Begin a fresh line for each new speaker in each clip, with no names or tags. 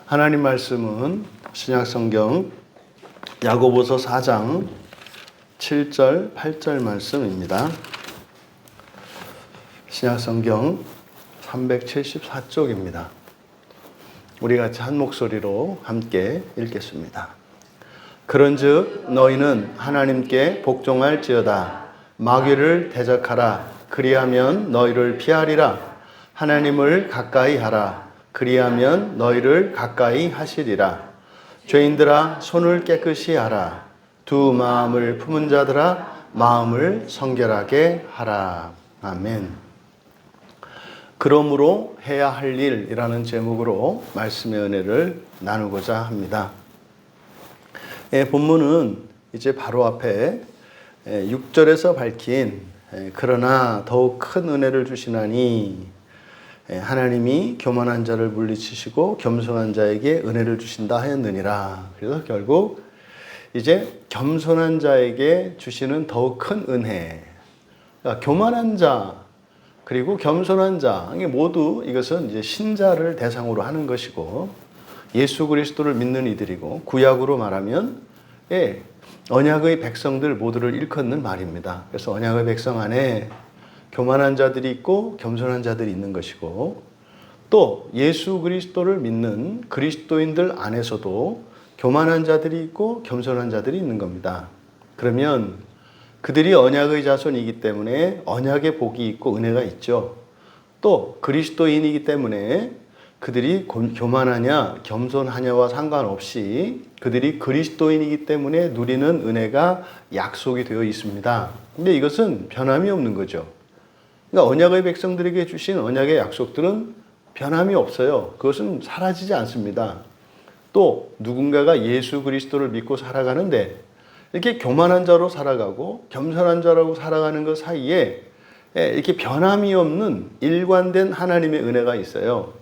하나님 말씀은 신약성경 야고보서 4장 7절, 8절 말씀입니다. 신약성경 374쪽입니다. 우리 같이 한 목소리로 함께 읽겠습니다. 그런즉 너희는 하나님께 복종할지어다. 마귀를 대적하라. 그리하면 너희를 피하리라. 하나님을 가까이 하라. 그리하면 너희를 가까이 하시리라. 죄인들아 손을 깨끗이 하라. 두 마음을 품은 자들아 마음을 성결하게 하라. 아멘. 그러므로 해야 할 일이라는 제목으로 말씀의 은혜를 나누고자 합니다. 본문은 이제 바로 앞에 6절에서 밝힌 그러나 더욱 큰 은혜를 주시나니 하나님이 교만한 자를 물리치시고 겸손한 자에게 은혜를 주신다 하였느니라. 그래서 결국 이제 겸손한 자에게 주시는 더욱 큰 은혜. 그러니까 교만한 자 그리고 겸손한 자 모두 이것은 이제 신자를 대상으로 하는 것이고 예수 그리스도를 믿는 이들이고 구약으로 말하면 언약의 백성들 모두를 일컫는 말입니다. 그래서 언약의 백성 안에 교만한 자들이 있고 겸손한 자들이 있는 것이고 또 예수 그리스도를 믿는 그리스도인들 안에서도 교만한 자들이 있고 겸손한 자들이 있는 겁니다. 그러면 그들이 언약의 자손이기 때문에 언약의 복이 있고 은혜가 있죠. 또 그리스도인이기 때문에 그들이 교만하냐 겸손하냐와 상관없이 그들이 그리스도인이기 때문에 누리는 은혜가 약속이 되어 있습니다. 근데 이것은 변함이 없는 거죠. 그러니까 언약의 백성들에게 주신 언약의 약속들은 변함이 없어요. 그것은 사라지지 않습니다. 또 누군가가 예수 그리스도를 믿고 살아가는데 이렇게 교만한 자로 살아가고 겸손한 자라고 살아가는 것 사이에 이렇게 변함이 없는 일관된 하나님의 은혜가 있어요.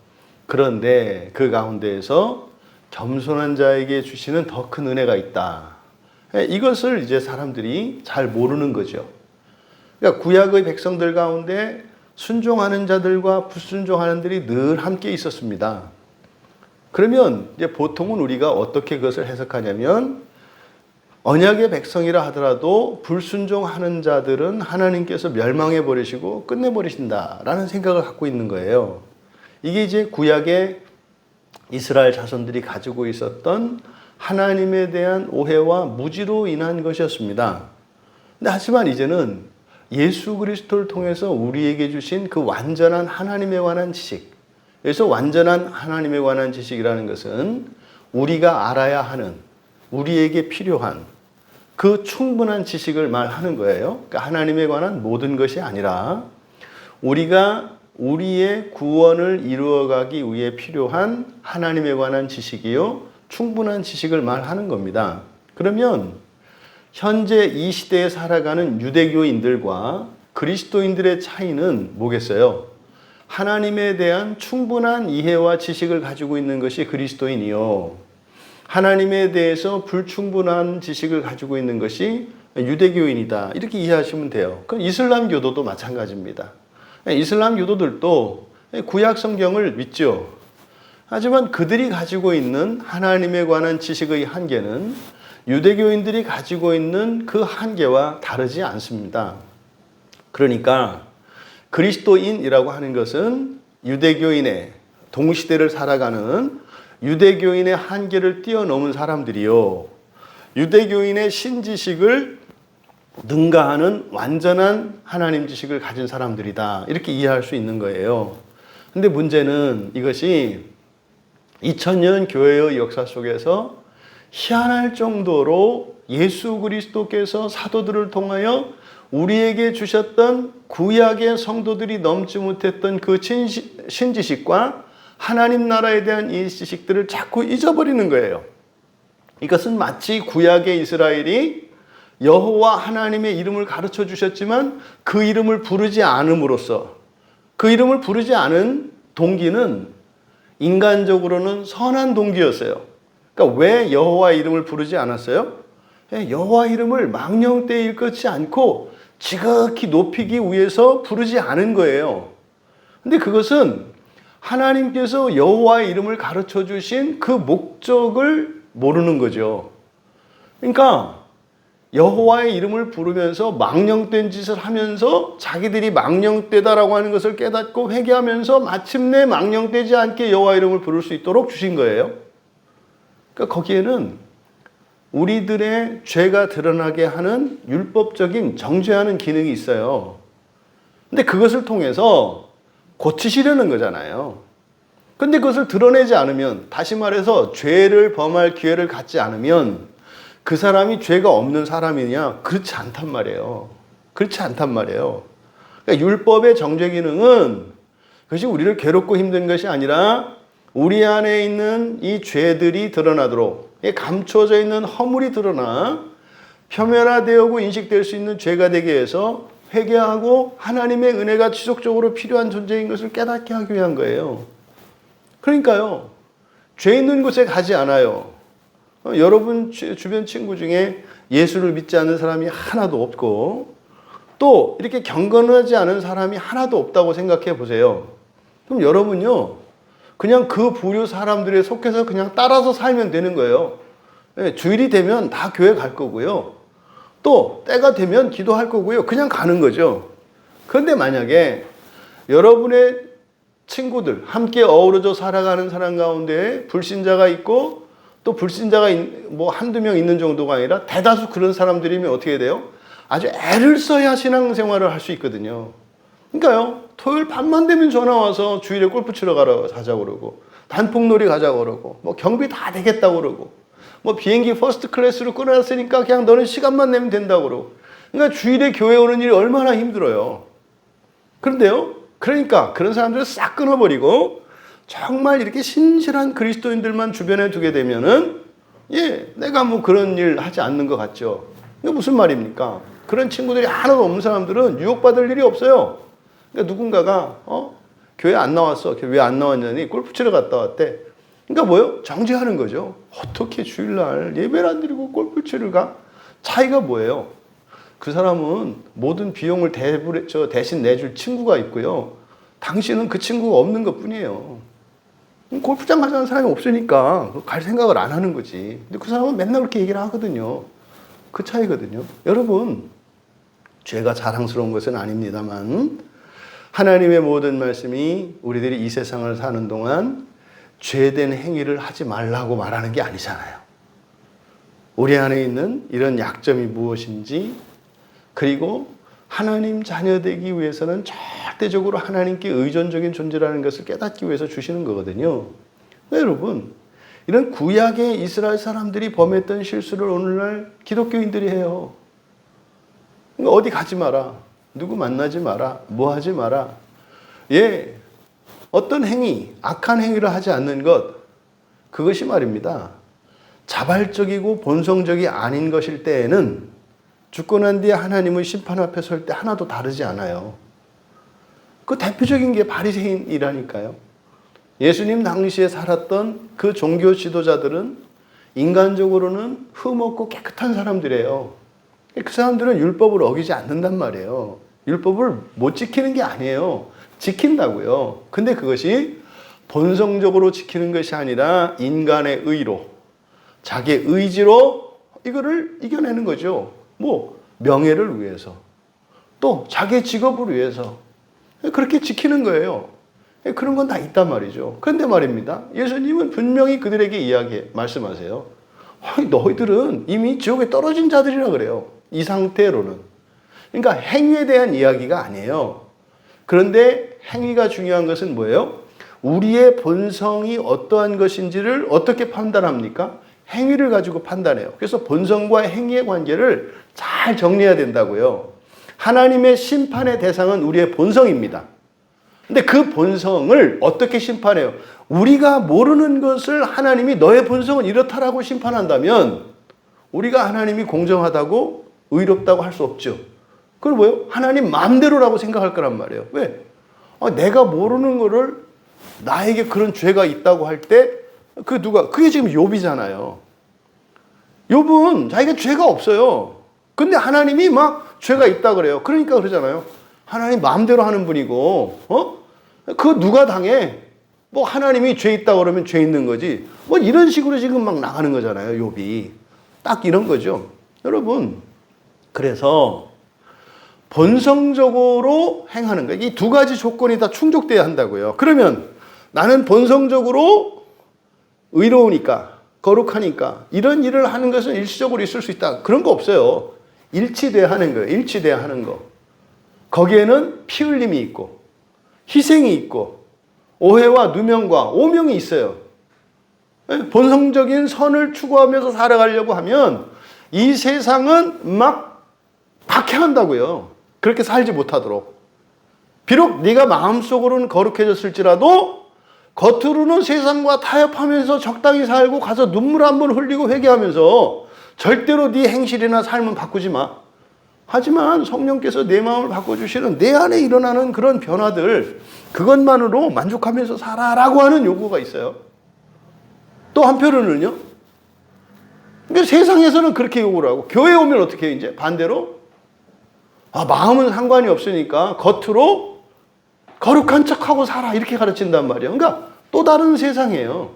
그런데 그 가운데에서 겸손한 자에게 주시는 더 큰 은혜가 있다. 이것을 이제 사람들이 잘 모르는 거죠. 그러니까 구약의 백성들 가운데 순종하는 자들과 불순종하는 자들이 늘 함께 있었습니다. 그러면 이제 보통은 우리가 어떻게 그것을 해석하냐면 언약의 백성이라 하더라도 불순종하는 자들은 하나님께서 멸망해 버리시고 끝내 버리신다라는 생각을 갖고 있는 거예요. 이게 이제 구약의 이스라엘 자손들이 가지고 있었던 하나님에 대한 오해와 무지로 인한 것이었습니다. 근데 하지만 이제는 예수 그리스도를 통해서 우리에게 주신 그 완전한 하나님에 관한 지식, 그래서 완전한 하나님에 관한 지식이라는 것은 우리가 알아야 하는, 우리에게 필요한 그 충분한 지식을 말하는 거예요. 그러니까 하나님에 관한 모든 것이 아니라 우리가 우리의 구원을 이루어가기 위해 필요한 하나님에 관한 지식이요, 충분한 지식을 말하는 겁니다. 그러면 현재 이 시대에 살아가는 유대교인들과 그리스도인들의 차이는 뭐겠어요? 하나님에 대한 충분한 이해와 지식을 가지고 있는 것이 그리스도인이요, 하나님에 대해서 불충분한 지식을 가지고 있는 것이 유대교인이다. 이렇게 이해하시면 돼요. 그럼 이슬람교도도 마찬가지입니다. 이슬람교도들도 구약 성경을 믿죠. 하지만 그들이 가지고 있는 하나님에 관한 지식의 한계는 유대교인들이 가지고 있는 그 한계와 다르지 않습니다. 그러니까 그리스도인이라고 하는 것은 유대교인의 동시대를 살아가는 유대교인의 한계를 뛰어넘은 사람들이요, 유대교인의 신지식을 능가하는 완전한 하나님 지식을 가진 사람들이다. 이렇게 이해할 수 있는 거예요. 근데 문제는 이것이 2000년 교회의 역사 속에서 희한할 정도로 예수 그리스도께서 사도들을 통하여 우리에게 주셨던 구약의 성도들이 넘지 못했던 그 신지식과 하나님 나라에 대한 이 지식들을 자꾸 잊어버리는 거예요. 이것은 마치 구약의 이스라엘이 여호와 하나님의 이름을 가르쳐 주셨지만 그 이름을 부르지 않음으로써, 그 이름을 부르지 않은 동기는 인간적으로는 선한 동기였어요. 그러니까 왜 여호와 이름을 부르지 않았어요? 여호와 이름을 망령되이 일컫지 않고 지극히 높이기 위해서 부르지 않은 거예요. 근데 그것은 하나님께서 여호와의 이름을 가르쳐 주신 그 목적을 모르는 거죠. 그러니까 여호와의 이름을 부르면서 망령된 짓을 하면서 자기들이 망령되다라고 하는 것을 깨닫고 회개하면서 마침내 망령되지 않게 여호와의 이름을 부를 수 있도록 주신 거예요. 그러니까 거기에는 우리들의 죄가 드러나게 하는 율법적인 정죄하는 기능이 있어요. 근데 그것을 통해서 고치시려는 거잖아요. 근데 그것을 드러내지 않으면, 다시 말해서 죄를 범할 기회를 갖지 않으면 그 사람이 죄가 없는 사람이냐? 그렇지 않단 말이에요. 그렇지 않단 말이에요. 그러니까 율법의 정죄 기능은 그것이 우리를 괴롭고 힘든 것이 아니라 우리 안에 있는 이 죄들이 드러나도록, 감춰져 있는 허물이 드러나 표면화되고 인식될 수 있는 죄가 되게 해서 회개하고 하나님의 은혜가 지속적으로 필요한 존재인 것을 깨닫게 하기 위한 거예요. 그러니까요, 죄 있는 곳에 가지 않아요. 여러분 주변 친구 중에 예수를 믿지 않는 사람이 하나도 없고 또 이렇게 경건하지 않은 사람이 하나도 없다고 생각해 보세요. 그럼 여러분요, 그냥 그 부류 사람들에 속해서 그냥 따라서 살면 되는 거예요. 주일이 되면 다 교회 갈 거고요. 또 때가 되면 기도할 거고요. 그냥 가는 거죠. 그런데 만약에 여러분의 친구들, 함께 어우러져 살아가는 사람 가운데 불신자가 있고 또 불신자가 뭐 한두 명 있는 정도가 아니라 대다수 그런 사람들이면 어떻게 돼요? 아주 애를 써야 신앙생활을 할 수 있거든요. 그러니까요, 토요일 밤만 되면 전화 와서 주일에 골프 치러 가자고 그러고 단풍놀이 가자고 그러고 뭐 경비 다 되겠다고 그러고 뭐 비행기 퍼스트 클래스로 끊어놨으니까 그냥 너는 시간만 내면 된다고 그러고. 그러니까 주일에 교회 오는 일이 얼마나 힘들어요. 그런데요, 그러니까 그런 사람들을 싹 끊어버리고 정말 이렇게 신실한 그리스도인들만 주변에 두게 되면은, 내가 뭐 그런 일 하지 않는 것 같죠. 이게 무슨 말입니까? 그런 친구들이 하나도 없는 사람들은 유혹받을 일이 없어요. 그러니까 누군가가, 교회 안 나왔어. 왜 안 나왔냐니 골프 치러 갔다 왔대. 그러니까 뭐요? 정죄하는 거죠. 어떻게 주일날 예배를 안 드리고 골프 치러 가? 차이가 뭐예요? 그 사람은 모든 비용을 대신 내줄 친구가 있고요. 당신은 그 친구가 없는 것 뿐이에요. 골프장 가자는 사람이 없으니까 갈 생각을 안 하는 거지. 근데 그 사람은 맨날 그렇게 얘기를 하거든요. 그 차이거든요. 여러분, 죄가 자랑스러운 것은 아닙니다만 하나님의 모든 말씀이 우리들이 이 세상을 사는 동안 죄된 행위를 하지 말라고 말하는 게 아니잖아요. 우리 안에 있는 이런 약점이 무엇인지, 그리고 하나님 자녀 되기 위해서는 절대적으로 하나님께 의존적인 존재라는 것을 깨닫기 위해서 주시는 거거든요. 여러분, 이런 구약의 이스라엘 사람들이 범했던 실수를 오늘날 기독교인들이 해요. 그러니까 어디 가지 마라, 누구 만나지 마라, 뭐 하지 마라. 어떤 행위, 악한 행위를 하지 않는 것, 그것이 말입니다, 자발적이고 본성적이 아닌 것일 때에는 죽고 난 뒤에 하나님의 심판 앞에 설 때 하나도 다르지 않아요. 그 대표적인 게 바리새인이라니까요. 예수님 당시에 살았던 그 종교 지도자들은 인간적으로는 흠없고 깨끗한 사람들이에요. 그 사람들은 율법을 어기지 않는단 말이에요. 율법을 못 지키는 게 아니에요. 지킨다고요. 근데 그것이 본성적으로 지키는 것이 아니라 인간의 의로, 자기의 의지로 이거를 이겨내는 거죠. 뭐 명예를 위해서, 또 자기의 직업을 위해서 그렇게 지키는 거예요. 그런 건 다 있단 말이죠. 그런데 말입니다, 예수님은 분명히 그들에게 말씀하세요. 너희들은 이미 지옥에 떨어진 자들이라 그래요. 이 상태로는. 그러니까 행위에 대한 이야기가 아니에요. 그런데 행위가 중요한 것은 뭐예요? 우리의 본성이 어떠한 것인지를 어떻게 판단합니까? 행위를 가지고 판단해요. 그래서 본성과 행위의 관계를 잘 정리해야 된다고요. 하나님의 심판의 대상은 우리의 본성입니다. 근데 그 본성을 어떻게 심판해요? 우리가 모르는 것을 하나님이 너의 본성은 이렇다라고 심판한다면 우리가 하나님이 공정하다고 의롭다고 할 수 없죠. 그리고 뭐예요? 하나님 마음대로라고 생각할 거란 말이에요. 왜? 내가 모르는 거를 나에게 그런 죄가 있다고 할 때 그게 지금 욥이잖아요. 욥은 자기가 죄가 없어요. 근데 하나님이 막 죄가 있다 그래요. 그러니까 그러잖아요. 하나님 마음대로 하는 분이고, 그거 누가 당해? 뭐 하나님이 죄 있다 그러면 죄 있는 거지. 뭐 이런 식으로 지금 막 나가는 거잖아요. 욥이. 딱 이런 거죠. 여러분, 그래서 본성적으로 행하는 거예요. 이 두 가지 조건이 다 충족돼야 한다고요. 그러면 나는 본성적으로 의로우니까, 거룩하니까 이런 일을 하는 것은 일시적으로 있을 수 있다. 그런 거 없어요. 일치돼야 하는 거예요. 일치돼야 하는 거. 거기에는 피 흘림이 있고 희생이 있고 오해와 누명과 오명이 있어요. 본성적인 선을 추구하면서 살아가려고 하면 이 세상은 막 박해한다고요. 그렇게 살지 못하도록. 비록 네가 마음속으로는 거룩해졌을지라도 겉으로는 세상과 타협하면서 적당히 살고 가서 눈물 한 번 흘리고 회개하면서 절대로 네 행실이나 삶은 바꾸지 마. 하지만 성령께서 내 마음을 바꿔주시는 내 안에 일어나는 그런 변화들, 그것만으로 만족하면서 살아라고 하는 요구가 있어요. 또 한편으로는요. 그러니까 세상에서는 그렇게 요구를 하고 교회에 오면 어떻게 해요? 이제 반대로 마음은 상관이 없으니까 겉으로 거룩한 척하고 살아 이렇게 가르친단 말이에요. 그러니까 또 다른 세상이에요.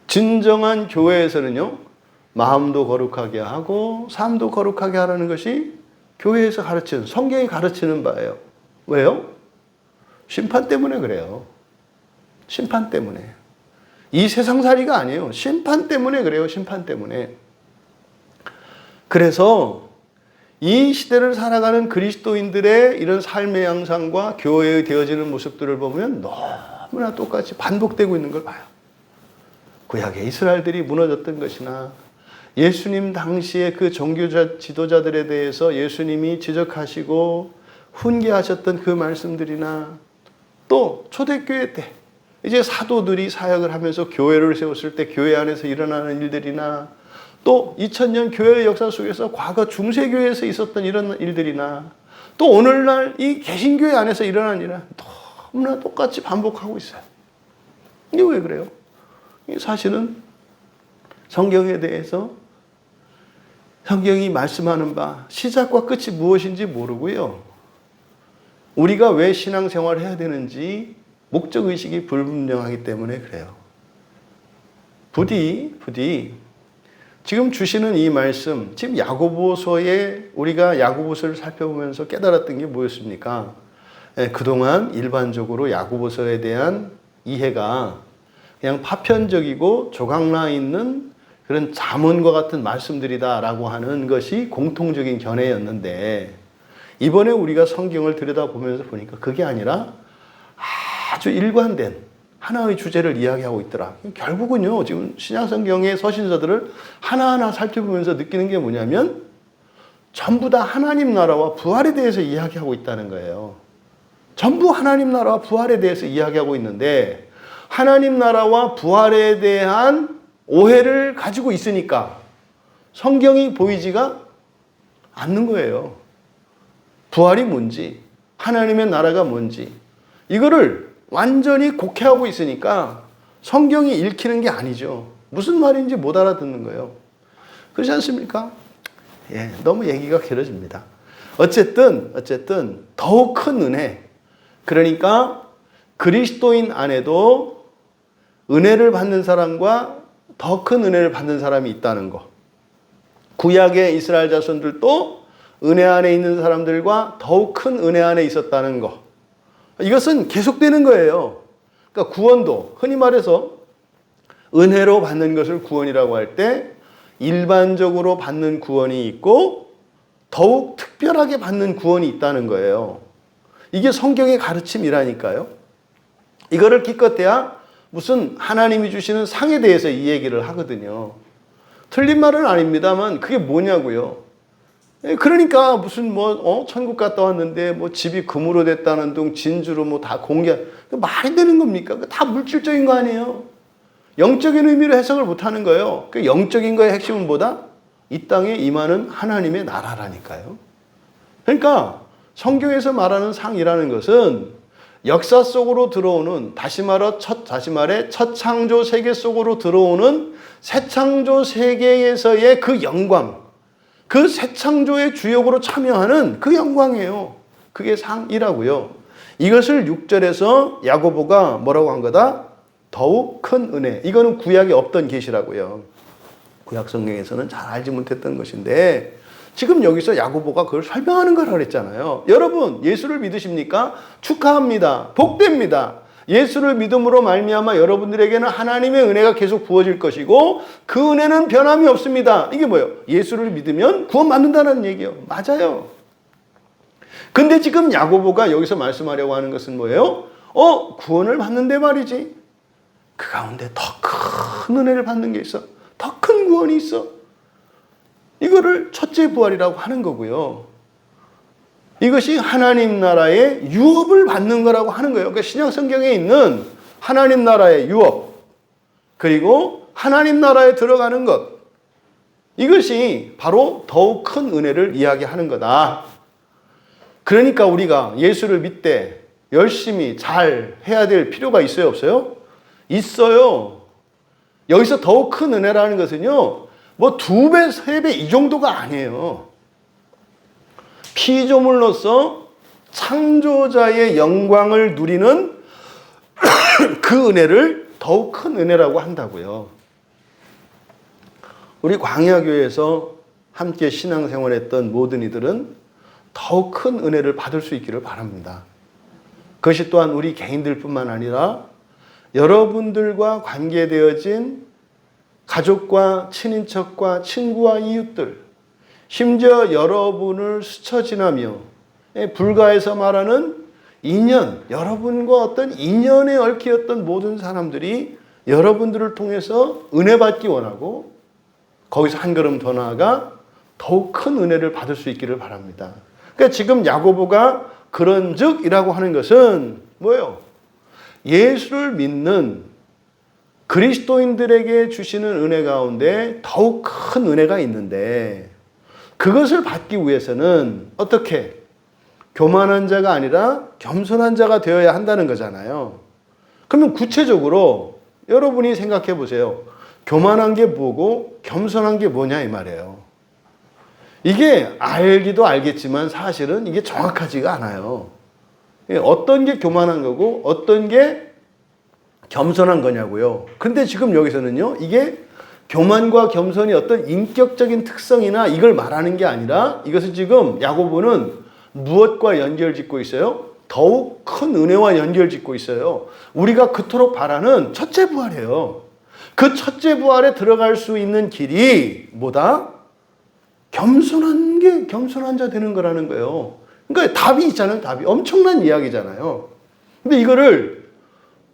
진정한 교회에서는요. 마음도 거룩하게 하고 삶도 거룩하게 하라는 것이 교회에서 가르치는, 성경이 가르치는 바예요. 왜요? 심판 때문에 그래요. 심판 때문에. 이 세상살이가 아니에요. 심판 때문에 그래요. 심판 때문에. 그래서 이 시대를 살아가는 그리스도인들의 이런 삶의 양상과 교회의 되어지는 모습들을 보면 너무나 똑같이 반복되고 있는 걸 봐요. 구약의 이스라엘들이 무너졌던 것이나 예수님 당시에 그 종교 지도자들에 대해서 예수님이 지적하시고 훈계하셨던 그 말씀들이나 또 초대교회 때 이제 사도들이 사역을 하면서 교회를 세웠을 때 교회 안에서 일어나는 일들이나 또 2000년 교회의 역사 속에서 과거 중세교회에서 있었던 이런 일들이나 또 오늘날 이 개신교회 안에서 일어나는 일은 너무나 똑같이 반복하고 있어요. 이게 왜 그래요? 사실은 성경에 대해서 성경이 말씀하는 바 시작과 끝이 무엇인지 모르고요. 우리가 왜 신앙생활을 해야 되는지 목적의식이 불분명하기 때문에 그래요. 부디 지금 주시는 이 말씀, 지금 야고보서에 우리가 야고보서를 살펴보면서 깨달았던 게 뭐였습니까? 그동안 일반적으로 야고보서에 대한 이해가 그냥 파편적이고 조각나 있는 그런 잠언과 같은 말씀들이다라고 하는 것이 공통적인 견해였는데 이번에 우리가 성경을 들여다보면서 보니까 그게 아니라 아주 일관된 하나의 주제를 이야기하고 있더라. 결국은요, 지금 신약성경의 서신서들을 하나하나 살펴보면서 느끼는 게 뭐냐면 전부 다 하나님 나라와 부활에 대해서 이야기하고 있다는 거예요. 전부 하나님 나라와 부활에 대해서 이야기하고 있는데 하나님 나라와 부활에 대한 오해를 가지고 있으니까 성경이 보이지가 않는 거예요. 부활이 뭔지, 하나님의 나라가 뭔지 이거를 완전히 곡해하고 있으니까 성경이 읽히는 게 아니죠. 무슨 말인지 못 알아듣는 거예요. 그렇지 않습니까? 너무 얘기가 길어집니다. 어쨌든 더욱 큰 은혜, 그러니까 그리스도인 안에도 은혜를 받는 사람과 더 큰 은혜를 받는 사람이 있다는 거. 구약의 이스라엘 자손들도 은혜 안에 있는 사람들과 더욱 큰 은혜 안에 있었다는 거. 이것은 계속되는 거예요. 그러니까 구원도 흔히 말해서 은혜로 받는 것을 구원이라고 할 때 일반적으로 받는 구원이 있고 더욱 특별하게 받는 구원이 있다는 거예요. 이게 성경의 가르침이라니까요. 이거를 기껏해야 무슨 하나님이 주시는 상에 대해서 이 얘기를 하거든요. 틀린 말은 아닙니다만 그게 뭐냐고요. 그러니까 무슨 천국 갔다 왔는데 집이 금으로 됐다는 둥 진주로 다 공개, 말이 되는 겁니까? 다 물질적인 거 아니에요. 영적인 의미로 해석을 못하는 거예요. 그 영적인 거의 핵심은 뭐다? 이 땅에 임하는 하나님의 나라라니까요. 그러니까 성경에서 말하는 상이라는 것은 역사 속으로 들어오는, 다시 말해 첫 창조 세계 속으로 들어오는 새 창조 세계에서의 그 영광, 그 새 창조의 주역으로 참여하는 그 영광이에요. 그게 상이라고요. 이것을 6절에서 야고보가 뭐라고 한 거다? 더욱 큰 은혜. 이거는 구약에 없던 계시라고요. 구약 성경에서는 잘 알지 못했던 것인데 지금 여기서 야고보가 그걸 설명하는 거라고 그랬잖아요. 여러분, 예수를 믿으십니까? 축하합니다. 복됩니다. 예수를 믿음으로 말미암아 여러분들에게는 하나님의 은혜가 계속 부어질 것이고 그 은혜는 변함이 없습니다. 이게 뭐예요? 예수를 믿으면 구원받는다는 얘기예요. 맞아요. 근데 지금 야고보가 여기서 말씀하려고 하는 것은 뭐예요? 구원을 받는데 말이지. 그 가운데 더 큰 은혜를 받는 게 있어. 더 큰 구원이 있어. 이거를 첫째 부활이라고 하는 거고요. 이것이 하나님 나라의 유업을 받는 거라고 하는 거예요. 그러니까 신약 성경에 있는 하나님 나라의 유업, 그리고 하나님 나라에 들어가는 것, 이것이 바로 더욱 큰 은혜를 이야기하는 거다. 그러니까 우리가 예수를 믿되 열심히 잘 해야 될 필요가 있어요, 없어요? 있어요. 여기서 더욱 큰 은혜라는 것은요, 뭐 2배, 3배 이 정도가 아니에요. 피조물로서 창조자의 영광을 누리는 그 은혜를 더욱 큰 은혜라고 한다고요. 우리 광야교회에서 함께 신앙생활했던 모든 이들은 더욱 큰 은혜를 받을 수 있기를 바랍니다. 그것이 또한 우리 개인들뿐만 아니라 여러분들과 관계되어진 가족과 친인척과 친구와 이웃들, 심지어 여러분을 스쳐 지나며 불가에서 말하는 인연, 여러분과 어떤 인연에 얽히었던 모든 사람들이 여러분들을 통해서 은혜 받기 원하고 거기서 한 걸음 더 나아가 더욱 큰 은혜를 받을 수 있기를 바랍니다. 그러니까 지금 야고보가 그런즉이라고 하는 것은 뭐예요? 예수를 믿는 그리스도인들에게 주시는 은혜 가운데 더욱 큰 은혜가 있는데 그것을 받기 위해서는 어떻게? 교만한 자가 아니라 겸손한 자가 되어야 한다는 거잖아요. 그러면 구체적으로 여러분이 생각해 보세요. 교만한 게 뭐고 겸손한 게 뭐냐 이 말이에요. 이게 알기도 알겠지만 사실은 이게 정확하지가 않아요. 어떤 게 교만한 거고 어떤 게 겸손한 거냐고요. 근데 지금 여기서는요, 이게 교만과 겸손이 어떤 인격적인 특성이나 이걸 말하는 게 아니라 이것은 지금 야고보는 무엇과 연결짓고 있어요? 더욱 큰 은혜와 연결짓고 있어요. 우리가 그토록 바라는 첫째 부활이에요. 그 첫째 부활에 들어갈 수 있는 길이 뭐다? 겸손한 게 겸손한 자 되는 거라는 거예요. 그러니까 답이 있잖아요. 답이. 엄청난 이야기잖아요. 근데 이거를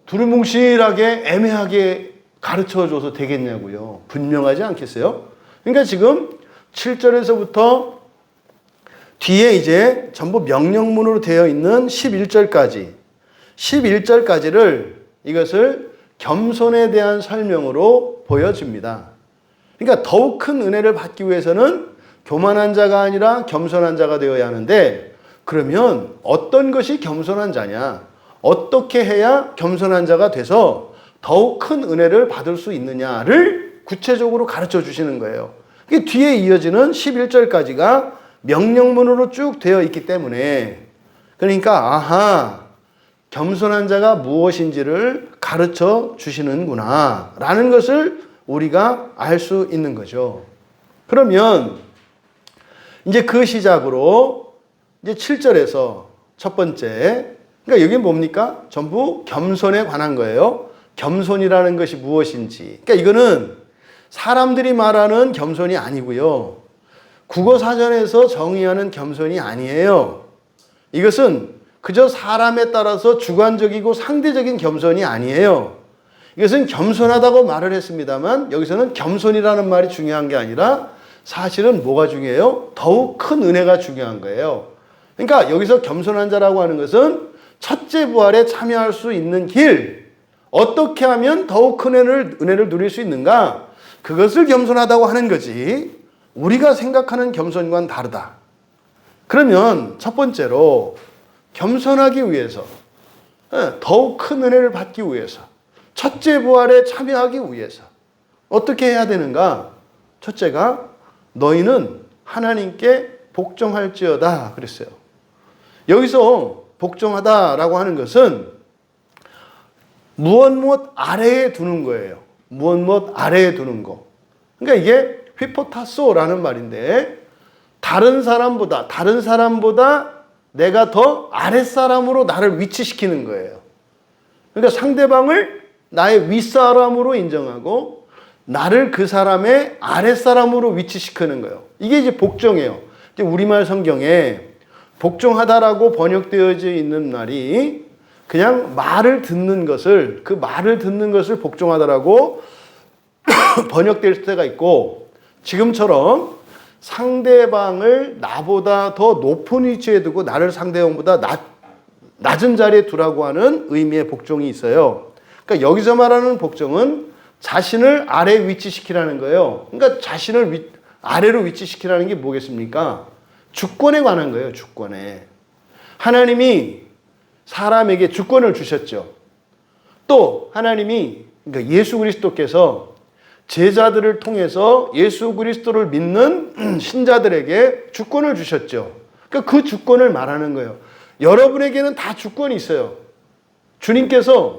두루뭉실하게 애매하게 가르쳐줘서 되겠냐고요. 분명하지 않겠어요? 그러니까 지금 7절에서부터 뒤에 이제 전부 명령문으로 되어 있는 11절까지를 이것을 겸손에 대한 설명으로 보여줍니다. 그러니까 더욱 큰 은혜를 받기 위해서는 교만한 자가 아니라 겸손한 자가 되어야 하는데 그러면 어떤 것이 겸손한 자냐? 어떻게 해야 겸손한 자가 돼서 더욱 큰 은혜를 받을 수 있느냐를 구체적으로 가르쳐 주시는 거예요. 뒤에 이어지는 11절까지가 명령문으로 쭉 되어 있기 때문에 그러니까 겸손한 자가 무엇인지를 가르쳐 주시는구나 라는 것을 우리가 알 수 있는 거죠. 그러면 이제 그 시작으로 이제 7절에서 첫 번째, 그러니까 여기 뭡니까? 전부 겸손에 관한 거예요. 겸손이라는 것이 무엇인지. 그러니까 이거는 사람들이 말하는 겸손이 아니고요. 국어사전에서 정의하는 겸손이 아니에요. 이것은 그저 사람에 따라서 주관적이고 상대적인 겸손이 아니에요. 이것은 겸손하다고 말을 했습니다만 여기서는 겸손이라는 말이 중요한 게 아니라 사실은 뭐가 중요해요? 더욱 큰 은혜가 중요한 거예요. 그러니까 여기서 겸손한 자라고 하는 것은 첫째 부활에 참여할 수 있는 길, 어떻게 하면 더욱 큰 은혜를 누릴 수 있는가? 그것을 겸손하다고 하는 거지 우리가 생각하는 겸손과는 다르다. 그러면 첫 번째로 겸손하기 위해서, 더욱 큰 은혜를 받기 위해서, 첫째 부활에 참여하기 위해서 어떻게 해야 되는가? 첫째가 너희는 하나님께 복종할지어다 그랬어요. 여기서 복종하다라고 하는 것은 무엇 아래에 두는 거예요. 무엇 아래에 두는 거. 그러니까 이게 휘포타소라는 말인데 다른 사람보다 내가 더 아랫사람으로 나를 위치시키는 거예요. 그러니까 상대방을 나의 윗사람으로 인정하고 나를 그 사람의 아랫사람으로 위치시키는 거예요. 이게 이제 복종이에요. 우리말 성경에 복종하다라고 번역되어져 있는 말이 그냥 말을 듣는 것을 복종하다라고 번역될 때가 있고 지금처럼 상대방을 나보다 더 높은 위치에 두고 나를 상대방보다 낮은 자리에 두라고 하는 의미의 복종이 있어요. 그러니까 여기서 말하는 복종은 자신을 아래 위치시키라는 거예요. 그러니까 자신을 아래로 위치시키라는 게 뭐겠습니까? 주권에 관한 거예요. 주권에. 하나님이 사람에게 주권을 주셨죠. 또 하나님이 그러니까 예수 그리스도께서 제자들을 통해서 예수 그리스도를 믿는 신자들에게 주권을 주셨죠. 그러니까 그 주권을 말하는 거예요. 여러분에게는 다 주권이 있어요.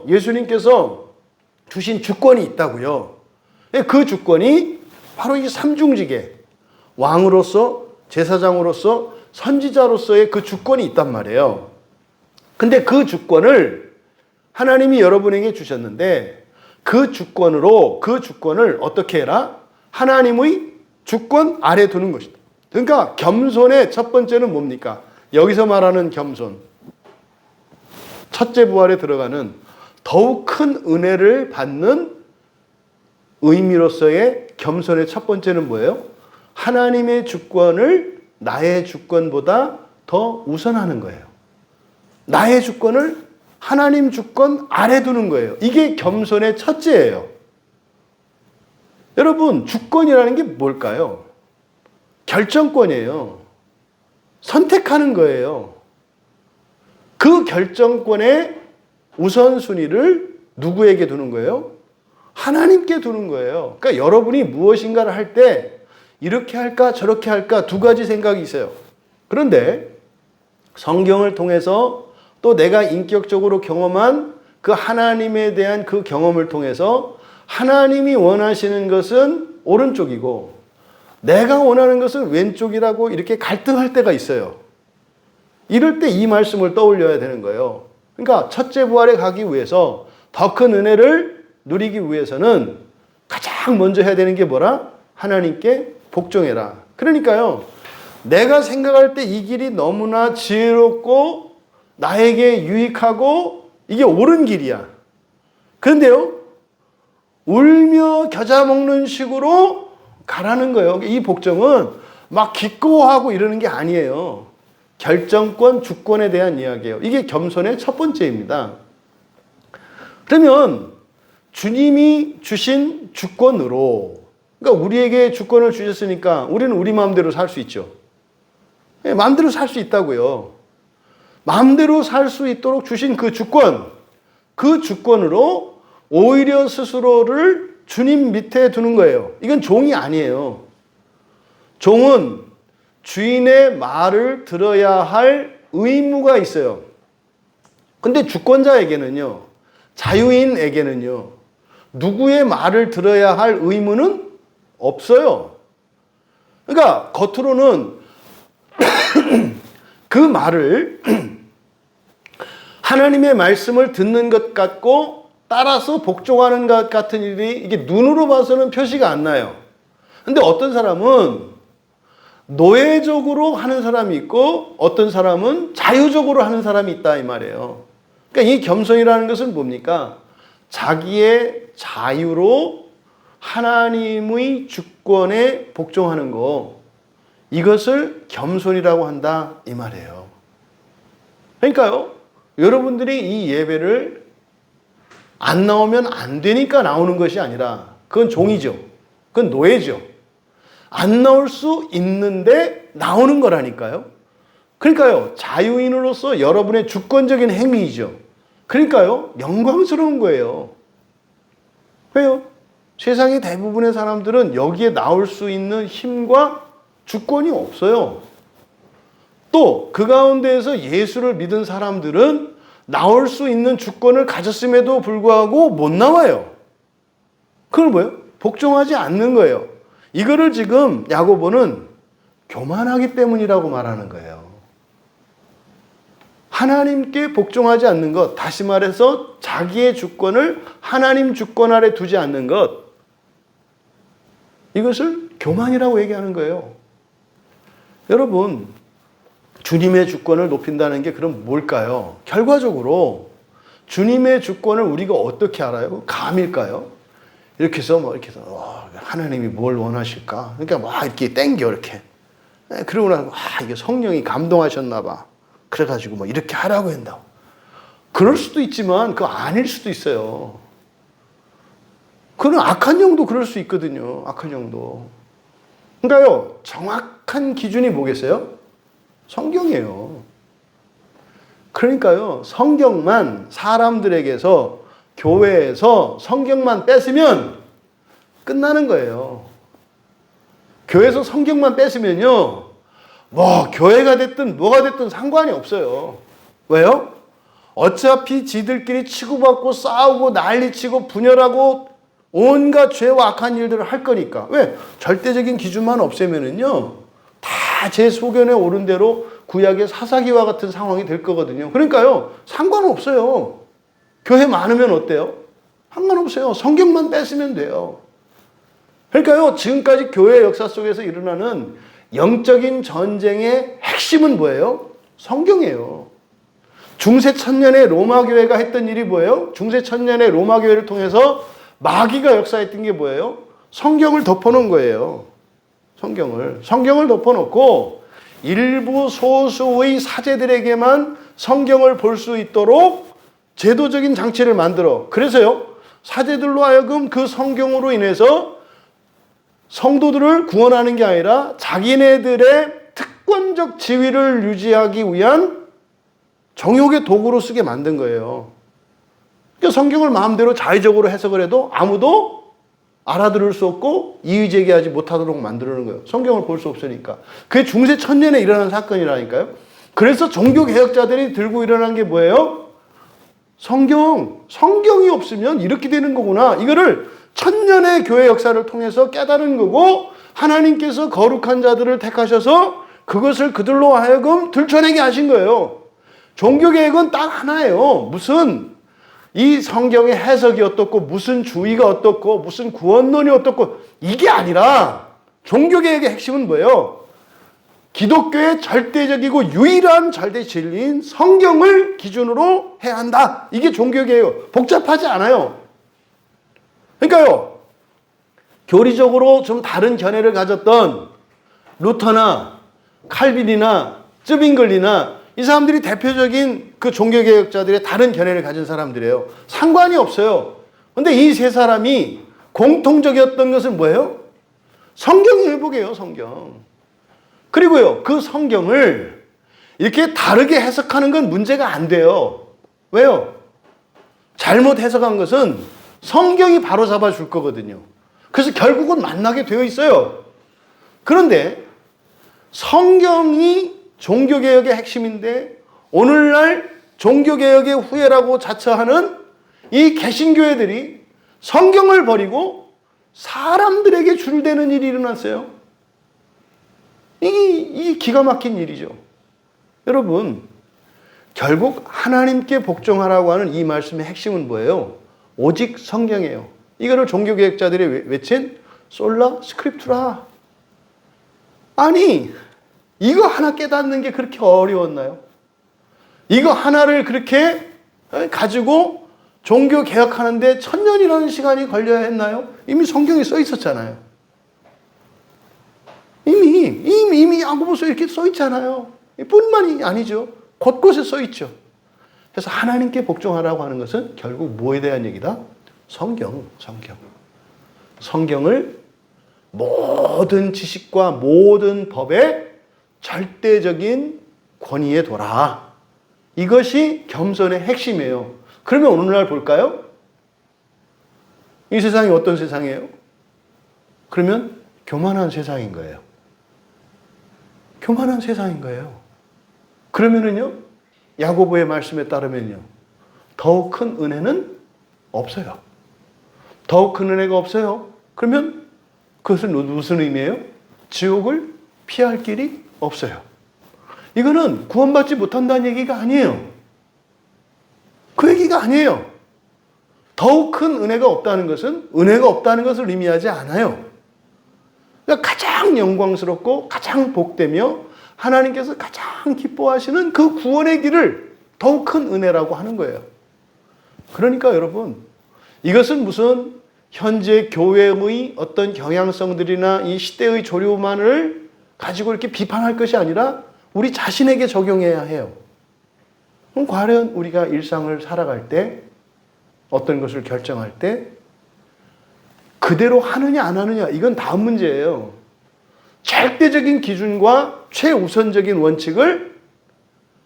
예수님께서 주신 주권이 있다고요. 그 주권이 바로 이 삼중직에 왕으로서, 제사장으로서, 선지자로서의 그 주권이 있단 말이에요. 근데 그 주권을 하나님이 여러분에게 주셨는데 그 주권을 어떻게 해라? 하나님의 주권 아래 두는 것이다. 그러니까 겸손의 첫 번째는 뭡니까? 여기서 말하는 겸손. 첫째 부활에 들어가는 더욱 큰 은혜를 받는 의미로서의 겸손의 첫 번째는 뭐예요? 하나님의 주권을 나의 주권보다 더 우선하는 거예요. 나의 주권을 하나님 주권 아래 두는 거예요. 이게 겸손의 첫째예요. 여러분, 주권이라는 게 뭘까요? 결정권이에요. 선택하는 거예요. 그 결정권의 우선순위를 누구에게 두는 거예요? 하나님께 두는 거예요. 그러니까 여러분이 무엇인가를 할 때 이렇게 할까 저렇게 할까 두 가지 생각이 있어요. 그런데 성경을 통해서 또 내가 인격적으로 경험한 그 하나님에 대한 그 경험을 통해서 하나님이 원하시는 것은 오른쪽이고 내가 원하는 것은 왼쪽이라고 이렇게 갈등할 때가 있어요. 이럴 때 이 말씀을 떠올려야 되는 거예요. 그러니까 첫째 부활에 가기 위해서 더 큰 은혜를 누리기 위해서는 가장 먼저 해야 되는 게 뭐라? 하나님께 복종해라. 그러니까요. 내가 생각할 때 이 길이 너무나 지혜롭고 나에게 유익하고 이게 옳은 길이야. 그런데요. 울며 겨자 먹는 식으로 가라는 거예요. 이 복종은 막 기꺼워하고 이러는 게 아니에요. 결정권, 주권에 대한 이야기예요. 이게 겸손의 첫 번째입니다. 그러면 주님이 주신 주권으로, 그러니까 우리에게 주권을 주셨으니까 우리는 우리 마음대로 살 수 있죠. 마음대로 살 수 있다고요. 마음대로 살 수 있도록 주신 그 주권으로 오히려 스스로를 주님 밑에 두는 거예요. 이건 종이 아니에요. 종은 주인의 말을 들어야 할 의무가 있어요. 근데 주권자에게는요, 자유인에게는요, 누구의 말을 들어야 할 의무는 없어요. 그러니까 겉으로는 그 말을 하나님의 말씀을 듣는 것 같고 따라서 복종하는 것 같은 일이 이게 눈으로 봐서는 표시가 안 나요. 근데 어떤 사람은 노예적으로 하는 사람이 있고 어떤 사람은 자유적으로 하는 사람이 있다 이 말이에요. 그러니까 이 겸손이라는 것은 뭡니까? 자기의 자유로 하나님의 주권에 복종하는 거, 이것을 겸손이라고 한다 이 말이에요. 그러니까요, 여러분들이 이 예배를 안 나오면 안 되니까 나오는 것이 아니라 그건 종이죠. 그건 노예죠. 안 나올 수 있는데 나오는 거라니까요. 그러니까요, 자유인으로서 여러분의 주권적인 행위이죠. 그러니까요, 영광스러운 거예요. 왜요? 세상의 대부분의 사람들은 여기에 나올 수 있는 힘과 주권이 없어요. 또 그 가운데에서 예수를 믿은 사람들은 나올 수 있는 주권을 가졌음에도 불구하고 못 나와요. 그걸 뭐예요? 복종하지 않는 거예요. 이거를 지금 야고보는 교만하기 때문이라고 말하는 거예요. 하나님께 복종하지 않는 것, 다시 말해서 자기의 주권을 하나님 주권 아래 두지 않는 것, 이것을 교만이라고 얘기하는 거예요. 여러분, 주님의 주권을 높인다는 게 그럼 뭘까요? 결과적으로 주님의 주권을 우리가 어떻게 알아요? 감일까요? 이렇게 해서 하나님이 뭘 원하실까? 그러니까 막 이렇게 땡겨 이렇게. 그러고 나서 이게 성령이 감동하셨나 봐. 그래가지고 뭐 이렇게 하라고 한다고. 그럴 수도 있지만 그거 아닐 수도 있어요. 그런 악한 영도 그럴 수 있거든요. 악한 영도. 그러니까요, 정확한 기준이 뭐겠어요? 성경이에요. 그러니까요, 성경만 사람들에게서, 교회에서 성경만 뺏으면 끝나는 거예요. 교회에서 성경만 뺏으면요, 뭐 교회가 됐든 뭐가 됐든 상관이 없어요. 왜요? 어차피 지들끼리 치고받고 싸우고 난리치고 분열하고 온갖 죄와 악한 일들을 할 거니까. 왜? 절대적인 기준만 없애면은요, 다 제 소견에 오른 대로 구약의 사사기와 같은 상황이 될 거거든요. 그러니까요, 상관없어요. 교회 많으면 어때요? 상관없어요. 성경만 뺏으면 돼요. 그러니까요, 지금까지 교회 역사 속에서 일어나는 영적인 전쟁의 핵심은 뭐예요? 성경이에요. 중세 천년의 로마 교회가 했던 일이 뭐예요? 중세 천년의 로마 교회를 통해서 마귀가 역사했던 게 뭐예요? 성경을 덮어놓은 거예요. 성경을 덮어놓고 일부 소수의 사제들에게만 성경을 볼 수 있도록 제도적인 장치를 만들어. 그래서요, 사제들로 하여금 그 성경으로 인해서 성도들을 구원하는 게 아니라 자기네들의 특권적 지위를 유지하기 위한 정욕의 도구로 쓰게 만든 거예요. 그러니까 성경을 마음대로 자의적으로 해석을 해도 아무도 알아들을 수 없고 이의제기하지 못하도록 만드는 거예요. 성경을 볼 수 없으니까. 그게 중세 천년에 일어난 사건이라니까요. 그래서 종교개혁자들이 들고 일어난 게 뭐예요? 성경이 없으면 이렇게 되는 거구나. 이거를 천년의 교회 역사를 통해서 깨달은 거고, 하나님께서 거룩한 자들을 택하셔서 그것을 그들로 하여금 들춰내게 하신 거예요. 종교개혁은 딱 하나예요. 무슨 이 성경의 해석이 어떻고, 무슨 주의가 어떻고, 무슨 구원론이 어떻고, 이게 아니라 종교개혁의 핵심은 뭐예요? 기독교의 절대적이고 유일한 절대 진리인 성경을 기준으로 해야 한다. 이게 종교개혁. 복잡하지 않아요. 그러니까요, 교리적으로 좀 다른 견해를 가졌던 루터나 칼빈이나 쯔빙글리나 이 사람들이 대표적인 그 종교개혁자들의 다른 견해를 가진 사람들이에요. 상관이 없어요. 근데 이 세 사람이 공통적이었던 것은 뭐예요? 성경 회복이에요, 성경. 그리고요, 그 성경을 이렇게 다르게 해석하는 건 문제가 안 돼요. 왜요? 잘못 해석한 것은 성경이 바로 잡아줄 거거든요. 그래서 결국은 만나게 되어 있어요. 그런데 성경이 종교개혁의 핵심인데, 오늘날 종교개혁의 후예라고 자처하는 이 개신교회들이 성경을 버리고 사람들에게 줄 대는 일이 일어났어요. 이게 기가 막힌 일이죠. 여러분, 결국 하나님께 복종하라고 하는 이 말씀의 핵심은 뭐예요? 오직 성경이에요. 이거를 종교개혁자들이 외친 솔라 스크립투라. 아니, 이거 하나 깨닫는 게 그렇게 어려웠나요? 이거 하나를 그렇게 가지고 종교 개혁하는데 1000년이라는 시간이 걸려야 했나요? 이미 성경에 써 있었잖아요. 이미 야고보서에 이렇게 써 있잖아요. 뿐만이 아니죠. 곳곳에 써 있죠. 그래서 하나님께 복종하라고 하는 것은 결국 뭐에 대한 얘기다? 성경. 성경을 모든 지식과 모든 법의 절대적인 권위에 둬라. 이것이 겸손의 핵심이에요. 그러면 오늘날 볼까요? 이 세상이 어떤 세상이에요? 그러면 교만한 세상인 거예요. 교만한 세상인 거예요. 그러면은요, 야고보의 말씀에 따르면요, 더욱 큰 은혜는 없어요. 더욱 큰 은혜가 없어요. 그러면 그것은 무슨 의미예요? 지옥을 피할 길이 없어요. 이거는 구원받지 못한다는 얘기가 아니에요. 그 얘기가 아니에요. 더욱 큰 은혜가 없다는 것은 은혜가 없다는 것을 의미하지 않아요. 그러니까 가장 영광스럽고 가장 복되며 하나님께서 가장 기뻐하시는 그 구원의 길을 더욱 큰 은혜라고 하는 거예요. 그러니까 여러분, 이것은 무슨 현재 교회의 어떤 경향성들이나 이 시대의 조류만을 가지고 이렇게 비판할 것이 아니라 우리 자신에게 적용해야 해요. 그럼 과연 우리가 일상을 살아갈 때 어떤 것을 결정할 때 그대로 하느냐 안 하느냐, 이건 다음 문제예요. 절대적인 기준과 최우선적인 원칙을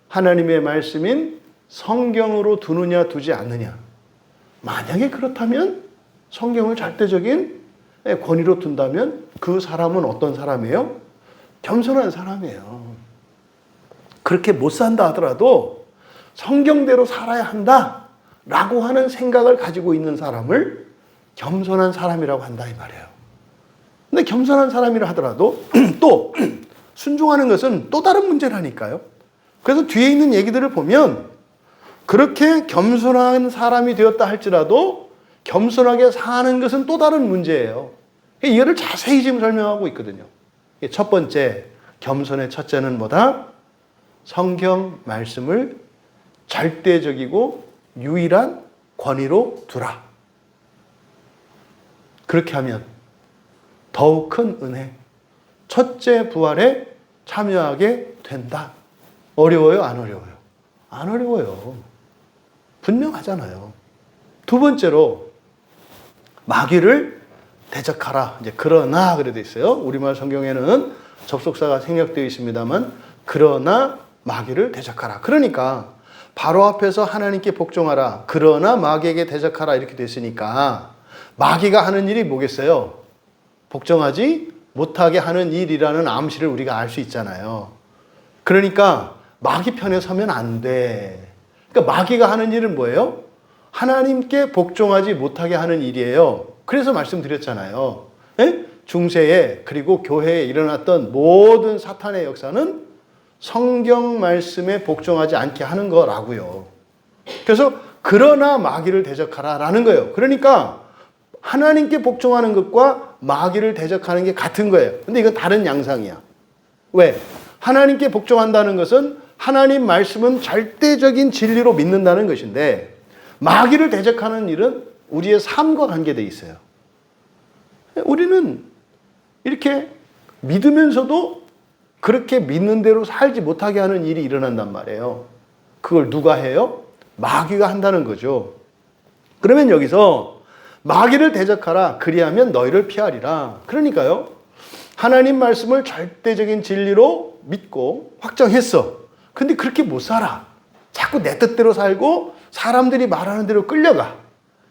하나님의 말씀인 성경으로 두느냐 두지 않느냐. 만약에 그렇다면 성경을 절대적인 권위로 둔다면 그 사람은 어떤 사람이에요? 겸손한 사람이에요. 그렇게 못 산다 하더라도 성경대로 살아야 한다 라고 하는 생각을 가지고 있는 사람을 겸손한 사람이라고 한다 이 말이에요. 근데 겸손한 사람이라 하더라도 또 순종하는 것은 또 다른 문제라니까요. 그래서 뒤에 있는 얘기들을 보면 그렇게 겸손한 사람이 되었다 할지라도 겸손하게 사는 것은 또 다른 문제예요. 이거를 자세히 지금 설명하고 있거든요. 첫 번째, 겸손의 첫째는 뭐다? 성경 말씀을 절대적이고 유일한 권위로 두라. 그렇게 하면 더욱 큰 은혜, 첫째 부활에 참여하게 된다. 어려워요? 안 어려워요? 안 어려워요. 분명하잖아요. 두 번째로 마귀를 대적하라. 이제 그러나 그래 돼 있어요. 우리말 성경에는 접속사가 생략되어 있습니다만 그러나 마귀를 대적하라. 그러니까 바로 앞에서 하나님께 복종하라. 그러나 마귀에게 대적하라 이렇게 됐으니까 마귀가 하는 일이 뭐겠어요? 복종하지 못하게 하는 일이라는 암시를 우리가 알 수 있잖아요. 그러니까 마귀 편에 서면 안 돼. 그러니까 마귀가 하는 일은 뭐예요? 하나님께 복종하지 못하게 하는 일이에요. 그래서 말씀드렸잖아요. 에? 중세에 그리고 교회에 일어났던 모든 사탄의 역사는 성경 말씀에 복종하지 않게 하는 거라고요. 그래서 그러나 마귀를 대적하라라는 거예요. 그러니까 하나님께 복종하는 것과 마귀를 대적하는 게 같은 거예요. 근데 이건 다른 양상이야. 왜? 하나님께 복종한다는 것은 하나님 말씀은 절대적인 진리로 믿는다는 것인데 마귀를 대적하는 일은 우리의 삶과 관계되어 있어요. 우리는 이렇게 믿으면서도 그렇게 믿는 대로 살지 못하게 하는 일이 일어난단 말이에요. 그걸 누가 해요? 마귀가 한다는 거죠. 그러면 여기서 마귀를 대적하라. 그리하면 너희를 피하리라. 그러니까요. 하나님 말씀을 절대적인 진리로 믿고 확정했어. 근데 그렇게 못 살아. 자꾸 내 뜻대로 살고 사람들이 말하는 대로 끌려가.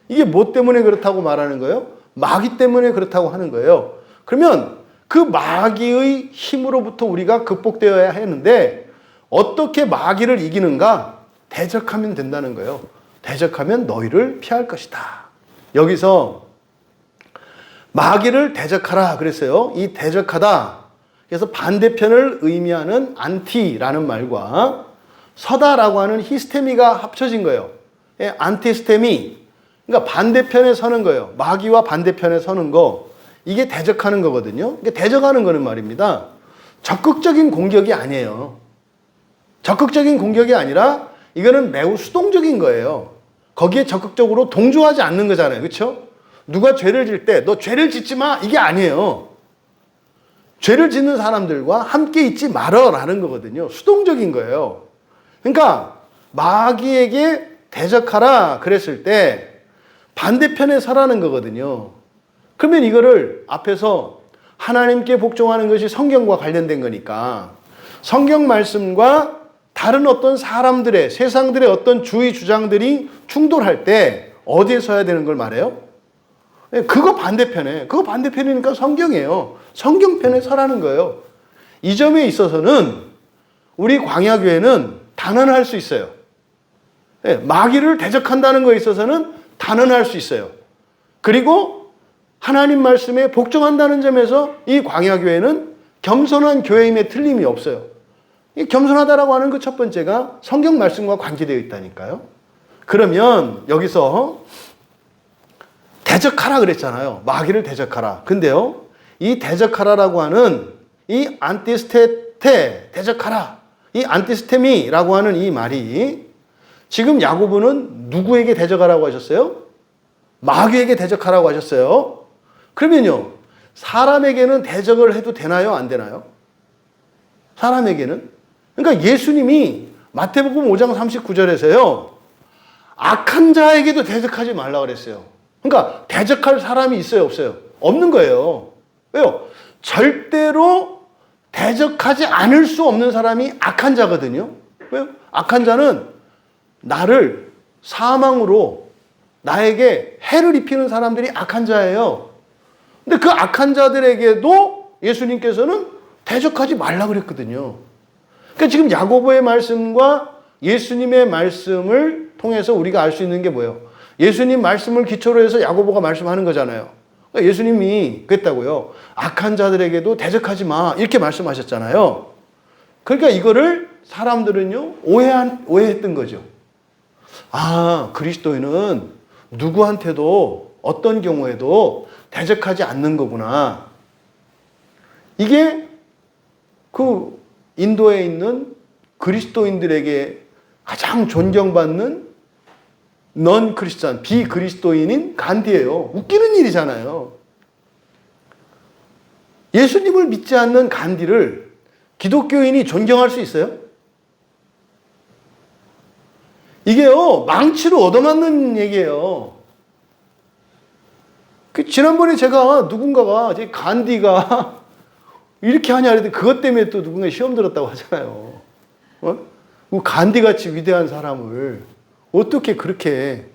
이게 뭐 때문에 그렇다고 말하는 거예요? 마귀 때문에 그렇다고 하는 거예요. 그러면 그 마귀의 힘으로부터 우리가 극복되어야 하는데 어떻게 마귀를 이기는가? 대적하면 된다는 거예요. 대적하면 너희를 피할 것이다. 여기서 마귀를 대적하라 그랬어요. 이 대적하다. 그래서 반대편을 의미하는 안티라는 말과 서다라고 하는 히스테미가 합쳐진 거예요. 안티스테미. 그러니까 반대편에 서는 거예요. 마귀와 반대편에 서는 거. 이게 대적하는 거거든요. 그러니까 대적하는 거는 말입니다. 적극적인 공격이 아니에요. 적극적인 공격이 아니라 이거는 매우 수동적인 거예요. 거기에 적극적으로 동조하지 않는 거잖아요. 그렇죠? 누가 죄를 질 때 너 죄를 짓지 마. 이게 아니에요. 죄를 짓는 사람들과 함께 있지 말아라는 거거든요. 수동적인 거예요. 그러니까 마귀에게 대적하라 그랬을 때 반대편에 서라는 거거든요. 그러면 이거를 앞에서 하나님께 복종하는 것이 성경과 관련된 거니까 성경 말씀과 다른 어떤 사람들의 세상들의 어떤 주의 주장들이 충돌할 때 어디에 서야 되는 걸 말해요? 그거 반대편이니까 성경이에요. 성경편에 서라는 거예요. 이 점에 있어서는 우리 광야교회는 단언할 수 있어요. 예, 마귀를 대적한다는 거에 있어서는 단언할 수 있어요. 그리고 하나님 말씀에 복종한다는 점에서 이 광야교회는 겸손한 교회임에 틀림이 없어요. 이 겸손하다라고 하는 그 첫 번째가 성경 말씀과 관계되어 있다니까요. 그러면 여기서 대적하라 그랬잖아요. 마귀를 대적하라. 근데요, 이 대적하라라고 하는 이 안티스테테, 대적하라, 이 안티스테미라고 하는 이 말이 지금 야고보는 누구에게 대적하라고 하셨어요? 마귀에게 대적하라고 하셨어요. 그러면요, 사람에게는 대적을 해도 되나요? 안 되나요? 사람에게는? 그러니까 예수님이 마태복음 5장 39절에서요, 악한 자에게도 대적하지 말라고 그랬어요. 그러니까 대적할 사람이 있어요, 없어요? 없는 거예요. 왜요? 절대로 대적하지 않을 수 없는 사람이 악한 자거든요. 왜요? 악한 자는 나를 사망으로, 나에게 해를 입히는 사람들이 악한 자예요. 근데 그 악한 자들에게도 예수님께서는 대적하지 말라 그랬거든요. 그러니까 지금 야고보의 말씀과 예수님의 말씀을 통해서 우리가 알 수 있는 게 뭐예요? 예수님 말씀을 기초로 해서 야고보가 말씀하는 거잖아요. 그러니까 예수님이 그랬다고요. 악한 자들에게도 대적하지 마, 이렇게 말씀하셨잖아요. 그러니까 이거를 사람들은요, 오해했던 거죠. 아, 그리스도인은 누구한테도 어떤 경우에도 대적하지 않는 거구나. 이게 그 인도에 있는 그리스도인들에게 가장 존경받는 넌 크리스찬, 비그리스도인인 간디예요. 웃기는 일이잖아요. 예수님을 믿지 않는 간디를 기독교인이 존경할 수 있어요? 이게요, 망치로 얻어맞는 얘기예요. 지난번에 제가 누군가가, 간디가 이렇게 하냐 그랬더니 그것 때문에 또 누군가 시험 들었다고 하잖아요. 간디같이 위대한 사람을 어떻게 그렇게,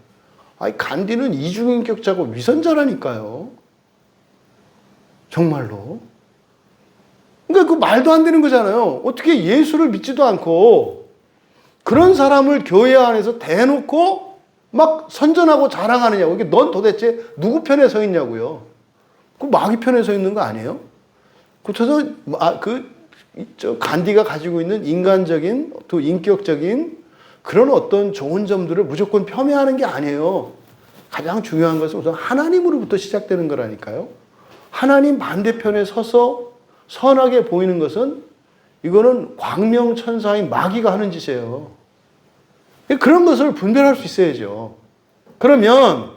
아니, 간디는 이중인격자고 위선자라니까요. 정말로. 그러니까 그 말도 안 되는 거잖아요. 어떻게 예수를 믿지도 않고 그런 사람을 교회 안에서 대놓고 막 선전하고 자랑하느냐고. 이게 넌 도대체 누구 편에 서 있냐고요. 그 마귀 편에 서 있는 거 아니에요? 그래서 간디가 가지고 있는 인간적인 또 인격적인 그런 어떤 좋은 점들을 무조건 폄훼하는 게 아니에요. 가장 중요한 것은 우선 하나님으로부터 시작되는 거라니까요. 하나님 반대편에 서서 선하게 보이는 것은 이거는 광명천사인 마귀가 하는 짓이에요. 그런 것을 분별할 수 있어야죠. 그러면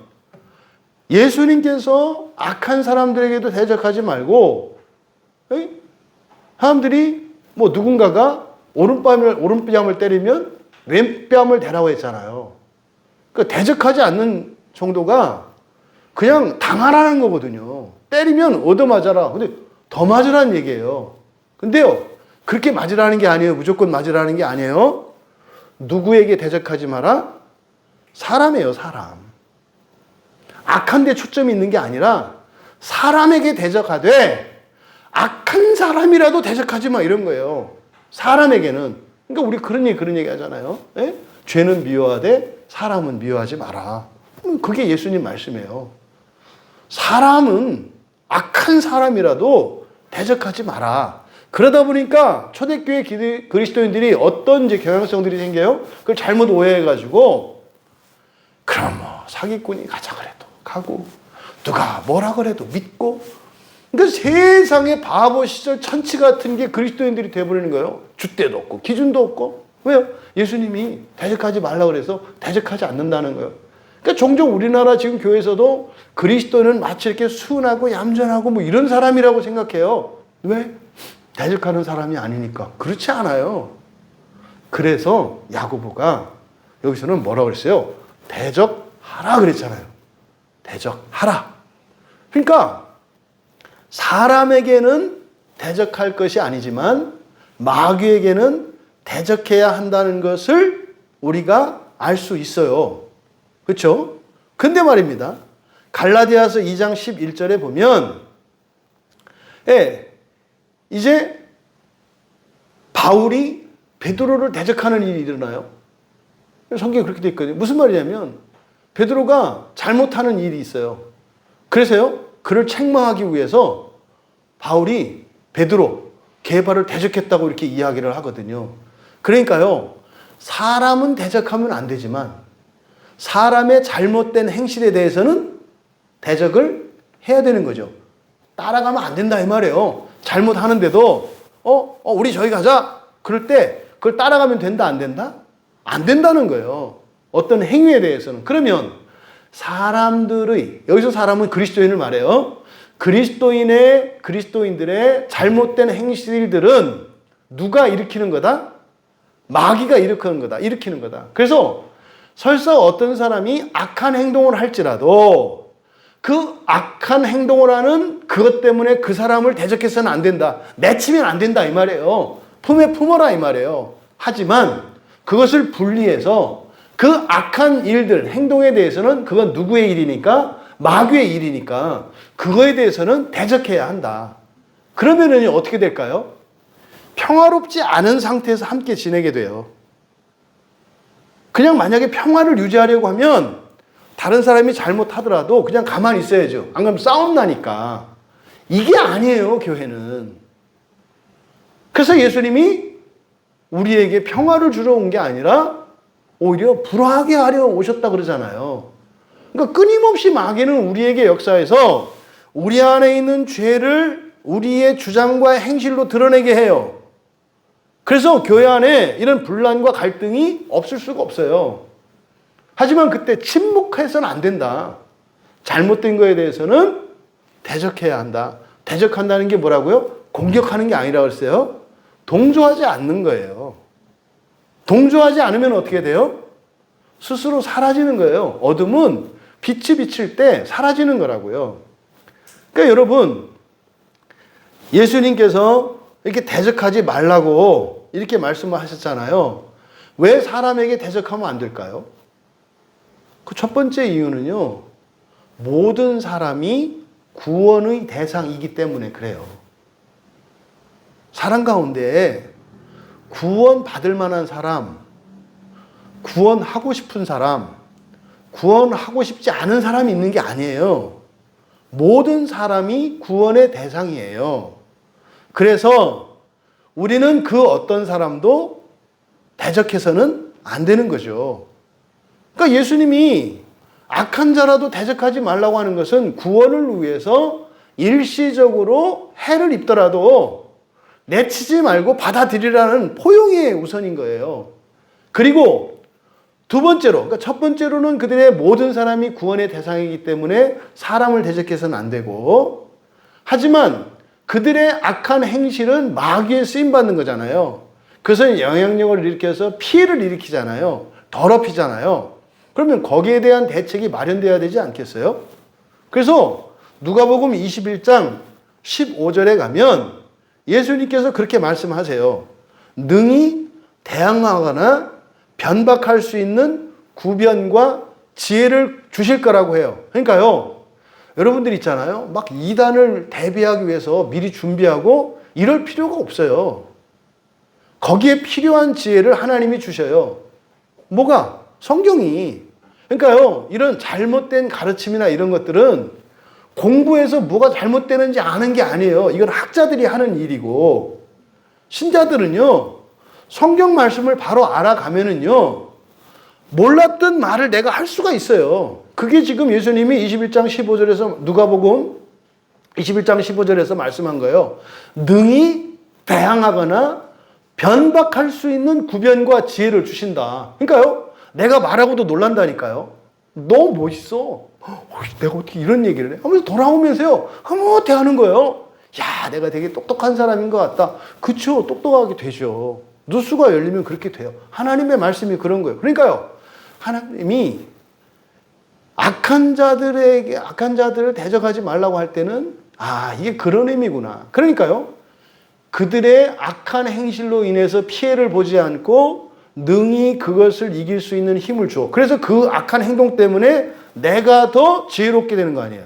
예수님께서 악한 사람들에게도 대적하지 말고, 사람들이 뭐 누군가가 오른뺨을 때리면 왼뺨을 대라고 했잖아요. 그러니까 대적하지 않는 정도가 그냥 당하라는 거거든요. 때리면 얻어맞아라. 근데 더 맞으라는 얘기예요. 근데요, 그렇게 맞으라는 게 아니에요. 무조건 맞으라는 게 아니에요. 누구에게 대적하지 마라? 사람이에요, 사람. 악한 데 초점이 있는 게 아니라 사람에게 대적하되 악한 사람이라도 대적하지 마, 이런 거예요. 사람에게는. 그러니까 우리 그런 얘기 하잖아요. 예? 죄는 미워하되 사람은 미워하지 마라. 그게 예수님 말씀이에요. 사람은 악한 사람이라도 대적하지 마라. 그러다 보니까 초대교회 그리스도인들이 어떤 이제 경향성들이 생겨요? 그걸 잘못 오해해가지고, 그럼 뭐 사기꾼이 가자 그래도 가고, 누가 뭐라 그래도 믿고, 그러니까 세상에 바보 시절 천치 같은 게 그리스도인들이 돼버리는 거예요. 줏대도 없고 기준도 없고. 왜요? 예수님이 대적하지 말라고 그래서 대적하지 않는다는 거예요. 그러니까 종종 우리나라 지금 교회에서도 그리스도는 마치 이렇게 순하고 얌전하고 뭐 이런 사람이라고 생각해요. 왜? 대적하는 사람이 아니니까. 그렇지 않아요. 그래서 야고보가 여기서는 뭐라고 그랬어요? 대적하라 그랬잖아요. 대적하라. 그러니까 사람에게는 대적할 것이 아니지만 마귀에게는 대적해야 한다는 것을 우리가 알 수 있어요. 그렇죠? 근데 말입니다. 갈라디아서 2장 11절에 보면 이제 바울이 베드로를 대적하는 일이 일어나요. 성경에 그렇게 되어 있거든요. 무슨 말이냐면 베드로가 잘못하는 일이 있어요. 그래서요, 그를 책망하기 위해서 바울이 베드로, 게바를 대적했다고 이렇게 이야기를 하거든요. 그러니까요, 사람은 대적하면 안 되지만 사람의 잘못된 행실에 대해서는 대적을 해야 되는 거죠. 따라가면 안 된다 이 말이에요. 잘못하는데도 우리 저기 가자. 그럴 때 그걸 따라가면 된다 안 된다? 안 된다는 거예요. 어떤 행위에 대해서는. 그러면 사람들의, 여기서 사람은 그리스도인을 말해요. 그리스도인들의 잘못된 행실들은 누가 일으키는 거다? 마귀가 일으키는 거다. 그래서 설사 어떤 사람이 악한 행동을 할지라도 그 악한 행동을 하는 그것 때문에 그 사람을 대적해서는 안 된다. 내치면 안 된다 이 말이에요. 품에 품어라 이 말이에요. 하지만 그것을 분리해서 그 악한 일들, 행동에 대해서는 그건 누구의 일이니까? 마귀의 일이니까 그거에 대해서는 대적해야 한다. 그러면은 어떻게 될까요? 평화롭지 않은 상태에서 함께 지내게 돼요. 그냥 만약에 평화를 유지하려고 하면 다른 사람이 잘못하더라도 그냥 가만히 있어야죠. 안 그러면 싸움 나니까. 이게 아니에요, 교회는. 그래서 예수님이 우리에게 평화를 주러 온 게 아니라 오히려 불화하게 하려 오셨다 그러잖아요. 그러니까 끊임없이 마귀는 우리에게 역사해서 우리 안에 있는 죄를 우리의 주장과 행실로 드러내게 해요. 그래서 교회 안에 이런 분란과 갈등이 없을 수가 없어요. 하지만 그때 침묵해서는 안 된다. 잘못된 거에 대해서는 대적해야 한다. 대적한다는 게 뭐라고요? 공격하는 게 아니라고 했어요. 동조하지 않는 거예요. 동조하지 않으면 어떻게 돼요? 스스로 사라지는 거예요. 어둠은 빛이 비칠 때 사라지는 거라고요. 그러니까 여러분, 예수님께서 이렇게 대적하지 말라고 이렇게 말씀을 하셨잖아요. 왜 사람에게 대적하면 안 될까요? 그 첫 번째 이유는요, 모든 사람이 구원의 대상이기 때문에 그래요. 사람 가운데 구원 받을 만한 사람, 구원하고 싶은 사람, 구원하고 싶지 않은 사람이 있는 게 아니에요. 모든 사람이 구원의 대상이에요. 그래서 우리는 그 어떤 사람도 대적해서는 안 되는 거죠. 그러니까 예수님이 악한 자라도 대적하지 말라고 하는 것은 구원을 위해서 일시적으로 해를 입더라도 내치지 말고 받아들이라는 포용의 우선인 거예요. 그리고 두 번째로, 그러니까 첫 번째로는 그들의 모든 사람이 구원의 대상이기 때문에 사람을 대적해서는 안 되고, 하지만 그들의 악한 행실은 마귀에 쓰임받는 거잖아요. 그것은 영향력을 일으켜서 피해를 일으키잖아요. 더럽히잖아요. 그러면 거기에 대한 대책이 마련돼야 되지 않겠어요? 그래서 누가복음 21장 15절에 가면 예수님께서 그렇게 말씀하세요. 능히 대항하거나 변박할 수 있는 구변과 지혜를 주실 거라고 해요. 그러니까요, 여러분들 있잖아요. 막 이단을 대비하기 위해서 미리 준비하고 이럴 필요가 없어요. 거기에 필요한 지혜를 하나님이 주셔요. 뭐가? 성경이. 그러니까요, 이런 잘못된 가르침이나 이런 것들은 공부해서 뭐가 잘못되는지 아는 게 아니에요. 이건 학자들이 하는 일이고, 신자들은요, 성경 말씀을 바로 알아가면은요, 몰랐던 말을 내가 할 수가 있어요. 그게 지금 예수님이 21장 15절에서 누가복음 21장 15절에서 말씀한 거예요. 능히 대항하거나 변박할 수 있는 구변과 지혜를 주신다. 그러니까요, 내가 말하고도 놀란다니까요. 너무 멋있어. 내가 어떻게 이런 얘기를 해? 하면서 돌아오면서요, 흐뭇해 하는 거예요. 야, 내가 되게 똑똑한 사람인 것 같다. 그쵸, 똑똑하게 되죠. 누수가 열리면 그렇게 돼요. 하나님의 말씀이 그런 거예요. 그러니까요, 하나님이 악한 자들을 대적하지 말라고 할 때는, 이게 그런 의미구나. 그러니까요, 그들의 악한 행실로 인해서 피해를 보지 않고 능히 그것을 이길 수 있는 힘을 줘. 그래서 그 악한 행동 때문에 내가 더 지혜롭게 되는 거 아니에요.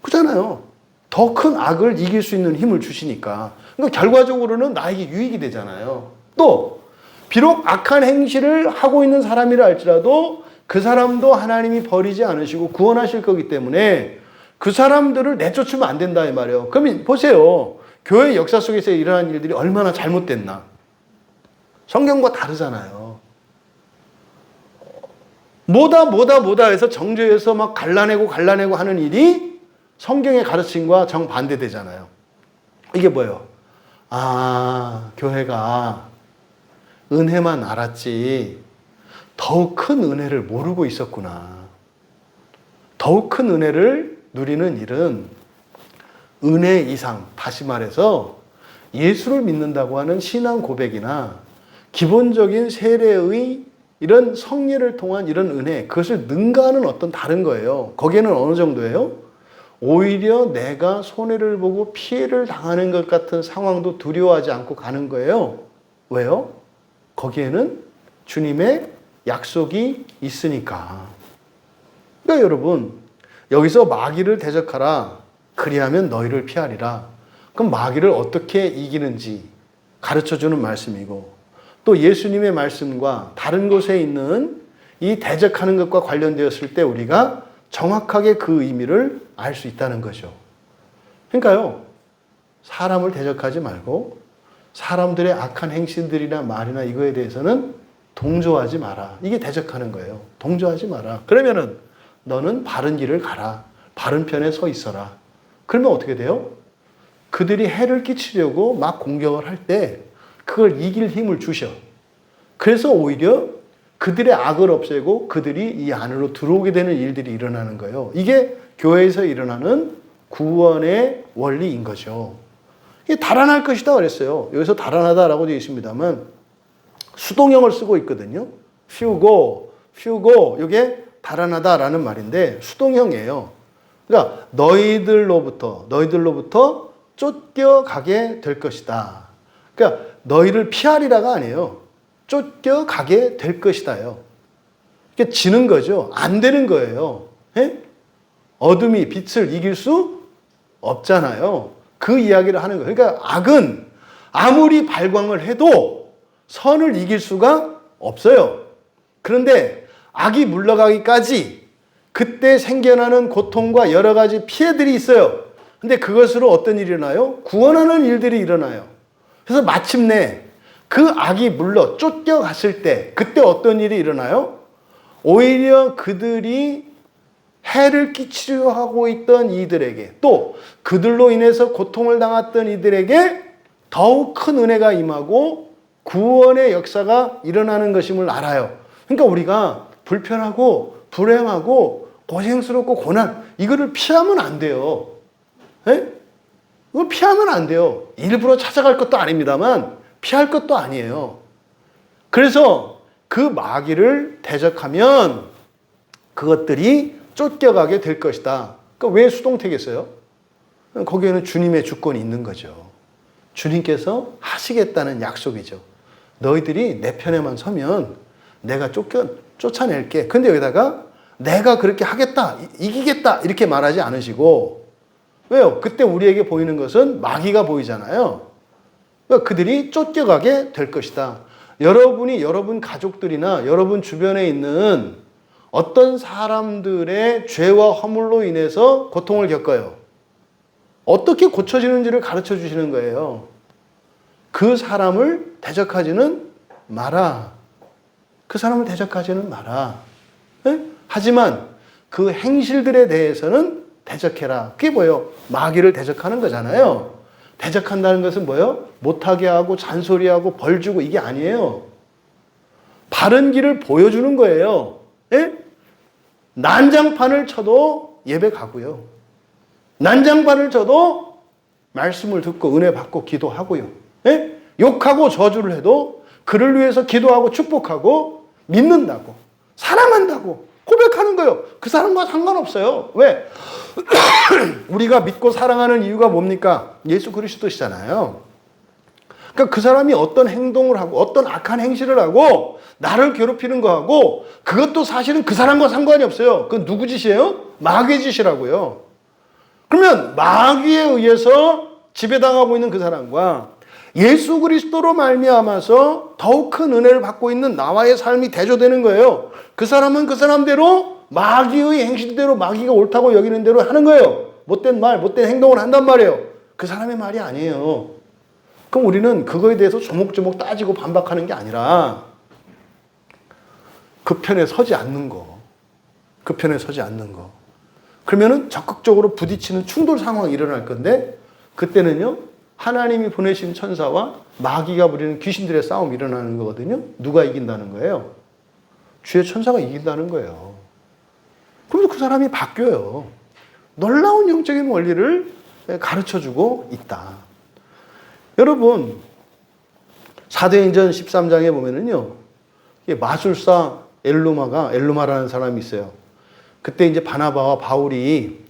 그렇잖아요. 더 큰 악을 이길 수 있는 힘을 주시니까. 그러니까 결과적으로는 나에게 유익이 되잖아요. 또 비록 악한 행실을 하고 있는 사람이라 할지라도 그 사람도 하나님이 버리지 않으시고 구원하실 거기 때문에 그 사람들을 내쫓으면 안 된다 이 말이에요. 그럼 보세요. 교회 역사 속에서 일어난 일들이 얼마나 잘못됐나. 성경과 다르잖아요. 뭐다 해서 정죄해서 막 갈라내고 하는 일이 성경의 가르침과 정반대되잖아요. 이게 뭐예요? 아, 교회가 은혜만 알았지 더욱 큰 은혜를 모르고 있었구나. 더욱 큰 은혜를 누리는 일은 은혜 이상, 다시 말해서 예수를 믿는다고 하는 신앙 고백이나 기본적인 세례의 이런 성례를 통한 이런 은혜, 그것을 능가하는 어떤 다른 거예요. 거기에는 어느 정도예요? 오히려 내가 손해를 보고 피해를 당하는 것 같은 상황도 두려워하지 않고 가는 거예요. 왜요? 거기에는 주님의 약속이 있으니까. 그러니까 여러분, 여기서 마귀를 대적하라. 그리하면 너희를 피하리라. 그럼 마귀를 어떻게 이기는지 가르쳐주는 말씀이고, 또 예수님의 말씀과 다른 곳에 있는 이 대적하는 것과 관련되었을 때 우리가 정확하게 그 의미를 알 수 있다는 거죠. 그러니까요, 사람을 대적하지 말고 사람들의 악한 행실들이나 말이나 이거에 대해서는 동조하지 마라. 이게 대적하는 거예요. 동조하지 마라. 그러면은 너는 바른 길을 가라. 바른 편에 서 있어라. 그러면 어떻게 돼요? 그들이 해를 끼치려고 막 공격을 할 때 그걸 이길 힘을 주셔. 그래서 오히려 그들의 악을 없애고 그들이 이 안으로 들어오게 되는 일들이 일어나는 거예요. 이게 교회에서 일어나는 구원의 원리인 거죠. 이게 달아날 것이다 그랬어요. 여기서 달아나다라고 되어 있습니다만 수동형을 쓰고 있거든요. 퓨고, 이게 달아나다라는 말인데 수동형이에요. 그러니까 너희들로부터 쫓겨가게 될 것이다. 그러니까 너희를 피하리라가 아니에요. 쫓겨가게 될 것이다요. 그러니까 지는 거죠. 안 되는 거예요. 예? 어둠이 빛을 이길 수 없잖아요. 그 이야기를 하는 거예요. 그러니까 악은 아무리 발광을 해도 선을 이길 수가 없어요. 그런데 악이 물러가기까지 그때 생겨나는 고통과 여러 가지 피해들이 있어요. 근데 그것으로 어떤 일이 일어나요? 구원하는 일들이 일어나요. 그래서 마침내 그 악이 물러 쫓겨갔을 때 그때 어떤 일이 일어나요? 오히려 그들이 해를 끼치려 하고 있던 이들에게 또 그들로 인해서 고통을 당했던 이들에게 더욱 큰 은혜가 임하고 구원의 역사가 일어나는 것임을 알아요. 그러니까 우리가 불편하고 불행하고 고생스럽고 고난 이거를 피하면 안 돼요. 예? 이거 피하면 안 돼요. 일부러 찾아갈 것도 아닙니다만 피할 것도 아니에요. 그래서 그 마귀를 대적하면 그것들이 쫓겨가게 될 것이다. 그러니까 왜 수동태겠어요? 거기에는 주님의 주권이 있는 거죠. 주님께서 하시겠다는 약속이죠. 너희들이 내 편에만 서면 내가 쫓아낼게. 근데 여기다가 내가 그렇게 하겠다, 이기겠다 이렇게 말하지 않으시고 왜요? 그때 우리에게 보이는 것은 마귀가 보이잖아요. 그러니까 그들이 쫓겨가게 될 것이다. 여러분이 여러분 가족들이나 여러분 주변에 있는 어떤 사람들의 죄와 허물로 인해서 고통을 겪어요. 어떻게 고쳐지는지를 가르쳐 주시는 거예요. 그 사람을 대적하지는 마라. 그 사람을 대적하지는 마라. 네? 하지만 그 행실들에 대해서는 대적해라. 그게 뭐예요? 마귀를 대적하는 거잖아요. 대적한다는 것은 뭐예요? 못하게 하고 잔소리하고 벌 주고 이게 아니에요. 바른 길을 보여주는 거예요. 예? 난장판을 쳐도 예배 가고요. 난장판을 쳐도 말씀을 듣고 은혜 받고 기도하고요. 예? 욕하고 저주를 해도 그를 위해서 기도하고 축복하고 믿는다고 사랑한다고 고백하는 거예요. 그 사람과 상관없어요. 왜? 우리가 믿고 사랑하는 이유가 뭡니까? 예수 그리스도시잖아요. 그러니까 그 사람이 어떤 행동을 하고 어떤 악한 행실을 하고 나를 괴롭히는 거하고 그것도 사실은 그 사람과 상관이 없어요. 그건 누구 짓이에요? 마귀의 짓이라고요. 그러면 마귀에 의해서 지배당하고 있는 그 사람과 예수 그리스도로 말미암아서 더욱 큰 은혜를 받고 있는 나와의 삶이 대조되는 거예요. 그 사람은 그 사람대로 마귀의 행실대로 마귀가 옳다고 여기는 대로 하는 거예요. 못된 말, 못된 행동을 한단 말이에요. 그 사람의 말이 아니에요. 그럼 우리는 그거에 대해서 조목조목 따지고 반박하는 게 아니라 그 편에 서지 않는 거. 그 편에 서지 않는 거. 그러면은 적극적으로 부딪히는 충돌 상황이 일어날 건데 그때는요. 하나님이 보내신 천사와 마귀가 부리는 귀신들의 싸움이 일어나는 거거든요. 누가 이긴다는 거예요? 주의 천사가 이긴다는 거예요. 그러면 그 사람이 바뀌어요. 놀라운 영적인 원리를 가르쳐주고 있다. 여러분, 사도행전 13장에 보면은요, 마술사 엘루마라는 사람이 있어요. 그때 이제 바나바와 바울이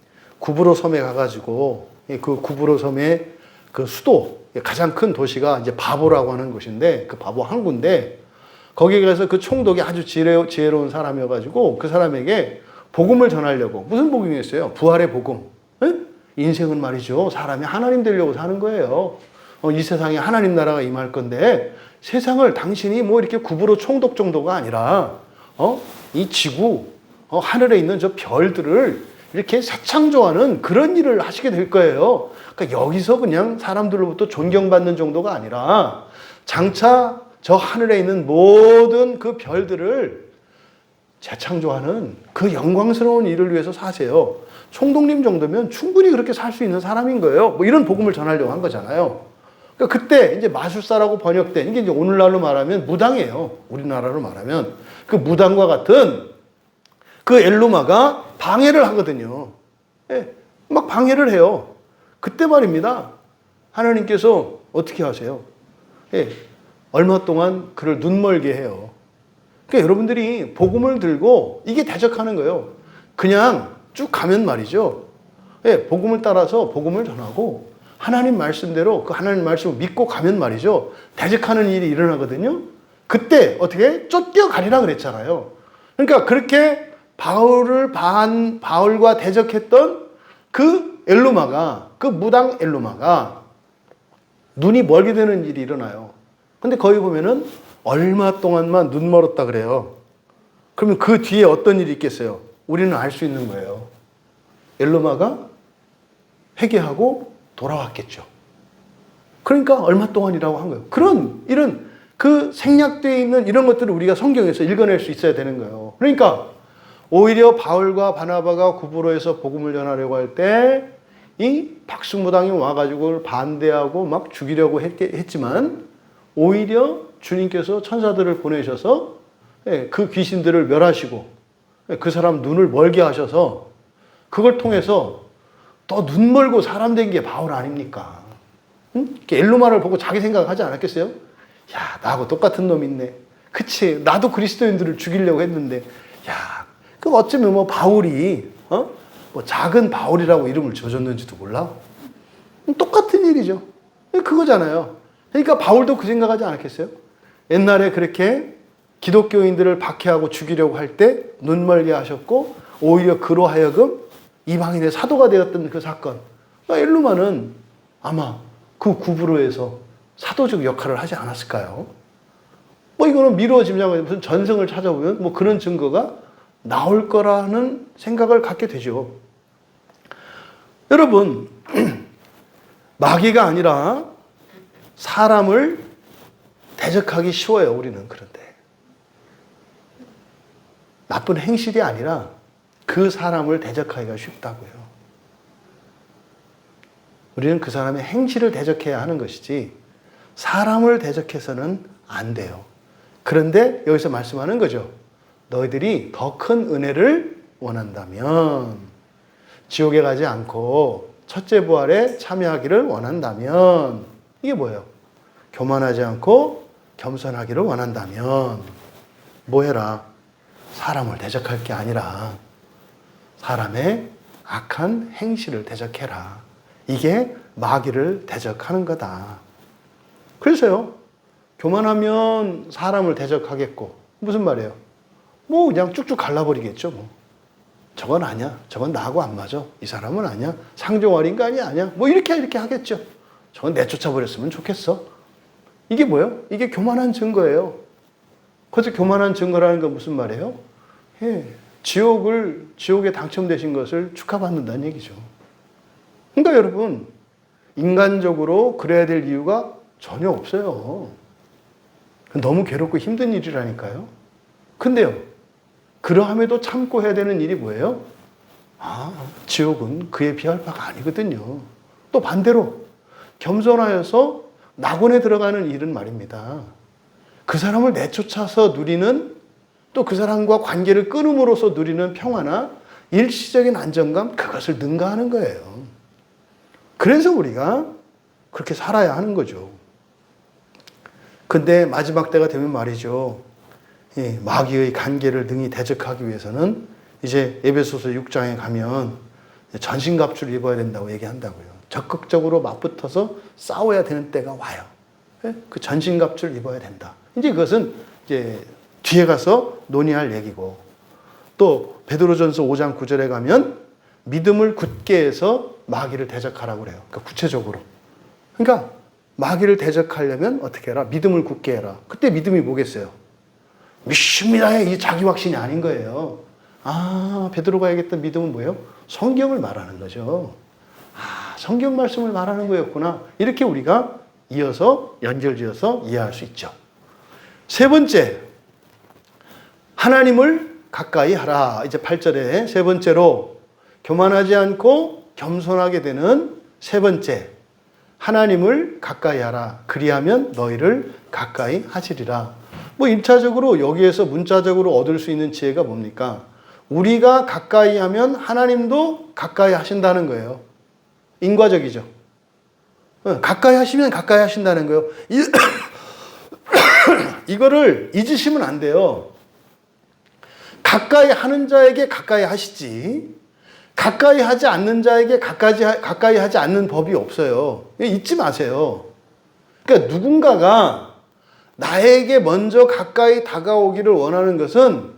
구브로 섬에 가가지고 그 구브로 섬의 그 수도, 가장 큰 도시가 이제 바보라고 하는 곳인데 그 바보 항구인데 거기에 가서 그 총독이 아주 지혜로운 사람이어가지고 그 사람에게 복음을 전하려고 무슨 복음이었어요? 부활의 복음. 에? 인생은 말이죠. 사람이 하나님 되려고 사는 거예요. 이 세상에 하나님 나라가 임할 건데 세상을 당신이 뭐 이렇게 구부로 총독 정도가 아니라 이 지구, 하늘에 있는 저 별들을 이렇게 새창조하는 그런 일을 하시게 될 거예요. 그러니까 여기서 그냥 사람들로부터 존경받는 정도가 아니라 장차 저 하늘에 있는 모든 그 별들을 재창조하는 그 영광스러운 일을 위해서 사세요. 총독님 정도면 충분히 그렇게 살 수 있는 사람인 거예요. 뭐 이런 복음을 전하려고 한 거잖아요. 그러니까 그때 이제 마술사라고 번역된 이게 이제 오늘날로 말하면 무당이에요. 우리나라로 말하면 그 무당과 같은 그 엘루마가 방해를 하거든요. 예, 막 방해를 해요. 그때 말입니다. 하나님께서 어떻게 하세요? 예, 얼마 동안 그를 눈멀게 해요. 그러니까 여러분들이 복음을 들고 이게 대적하는 거예요. 그냥 쭉 가면 말이죠. 예, 복음을 따라서 복음을 전하고 하나님 말씀대로 그 하나님 말씀을 믿고 가면 말이죠. 대적하는 일이 일어나거든요. 그때 어떻게 쫓겨가리라 그랬잖아요. 그러니까 그렇게 바울과 대적했던 그 엘루마가, 그 무당 엘루마가 눈이 멀게 되는 일이 일어나요. 근데 거기 보면은 얼마 동안만 눈 멀었다 그래요. 그러면 그 뒤에 어떤 일이 있겠어요? 우리는 알 수 있는 거예요. 엘루마가 회개하고 돌아왔겠죠. 그러니까 얼마 동안이라고 한 거예요. 이런 그 생략되어 있는 이런 것들을 우리가 성경에서 읽어낼 수 있어야 되는 거예요. 그러니까 오히려 바울과 바나바가 구브로에서 복음을 전하려고 할 때 이 박수무당이 와가지고 반대하고 막 죽이려고 했지만 오히려 주님께서 천사들을 보내셔서 그 귀신들을 멸하시고 그 사람 눈을 멀게 하셔서 그걸 통해서 더 눈 멀고 사람 된 게 바울 아닙니까? 응? 엘루마를 보고 자기 생각하지 않았겠어요? 야, 나하고 똑같은 놈 있네. 그치, 나도 그리스도인들을 죽이려고 했는데 야, 그 어쩌면 뭐 바울이 뭐 작은 바울이라고 이름을 지어줬는지도 몰라. 똑같은 일이죠. 그거잖아요. 그러니까 바울도 그 생각하지 않았겠어요? 옛날에 그렇게 기독교인들을 박해하고 죽이려고 할 때 눈멀게 하셨고 오히려 그로 하여금 이방인의 사도가 되었던 그 사건. 엘루마는 아마 그 구브로에서 사도적 역할을 하지 않았을까요? 뭐 이거는 미루어지면 무슨 전승을 찾아보면 뭐 그런 증거가 나올 거라는 생각을 갖게 되죠. 여러분, 마귀가 아니라 사람을 대적하기 쉬워요, 우리는. 그런데 나쁜 행실이 아니라 그 사람을 대적하기가 쉽다고요. 우리는 그 사람의 행실을 대적해야 하는 것이지 사람을 대적해서는 안 돼요. 그런데 여기서 말씀하는 거죠. 너희들이 더 큰 은혜를 원한다면, 지옥에 가지 않고 첫째 부활에 참여하기를 원한다면, 이게 뭐예요? 교만하지 않고 겸손하기를 원한다면 뭐 해라? 사람을 대적할 게 아니라 사람의 악한 행실을 대적해라. 이게 마귀를 대적하는 거다. 그래서요, 교만하면 사람을 대적하겠고, 무슨 말이에요? 뭐 그냥 쭉쭉 갈라버리겠죠. 뭐 저건 아니야, 저건 나하고 안 맞아, 이 사람은 아니야, 상종할 인간이 아니야, 뭐 이렇게 하겠죠. 저건 내쫓아버렸으면 좋겠어. 이게 뭐예요? 이게 교만한 증거예요. 그래서 교만한 증거라는 건 무슨 말이에요? 예, 지옥에 당첨되신 것을 축하받는다는 얘기죠. 그러니까 여러분, 인간적으로 그래야 될 이유가 전혀 없어요. 너무 괴롭고 힘든 일이라니까요. 근데요, 그러함에도 참고 해야 되는 일이 뭐예요? 지옥은 그에 비할 바가 아니거든요. 또 반대로 겸손하여서 낙원에 들어가는 일은 말입니다. 그 사람을 내쫓아서 누리는, 또 그 사람과 관계를 끊음으로써 누리는 평화나 일시적인 안정감, 그것을 능가하는 거예요. 그래서 우리가 그렇게 살아야 하는 거죠. 근데 마지막 때가 되면 말이죠. 마귀의 관계를 능히 대적하기 위해서는 이제 에베소서 6장에 가면 전신갑주를 입어야 된다고 얘기한다고요. 적극적으로 맞붙어서 싸워야 되는 때가 와요. 그 전신갑주를 입어야 된다. 이제 그것은 이제 뒤에 가서 논의할 얘기고, 또 베드로전서 5장 9절에 가면 믿음을 굳게 해서 마귀를 대적하라고 그래요. 그러니까 구체적으로. 그러니까 마귀를 대적하려면 어떻게 해라? 믿음을 굳게 해라. 그때 믿음이 뭐겠어요? 믿습니다의 이 자기 확신이 아닌 거예요. 베드로가 얘기했던 믿음은 뭐예요? 성경을 말하는 거죠. 성경 말씀을 말하는 거였구나. 이렇게 우리가 이어서 연결지어서 이해할 수 있죠. 세 번째, 하나님을 가까이 하라. 이제 8절에 세 번째로 교만하지 않고 겸손하게 되는 세 번째, 하나님을 가까이 하라. 그리하면 너희를 가까이 하시리라. 1차적으로 여기에서 문자적으로 얻을 수 있는 지혜가 뭡니까? 우리가 가까이 하면 하나님도 가까이 하신다는 거예요. 인과적이죠. 가까이 하시면 가까이 하신다는 거예요. 이거를 잊으시면 안 돼요. 가까이 하는 자에게 가까이 하시지, 가까이 하지 않는 자에게 가까이 하지 않는 법이 없어요. 잊지 마세요. 그러니까 누군가가 나에게 먼저 가까이 다가오기를 원하는 것은,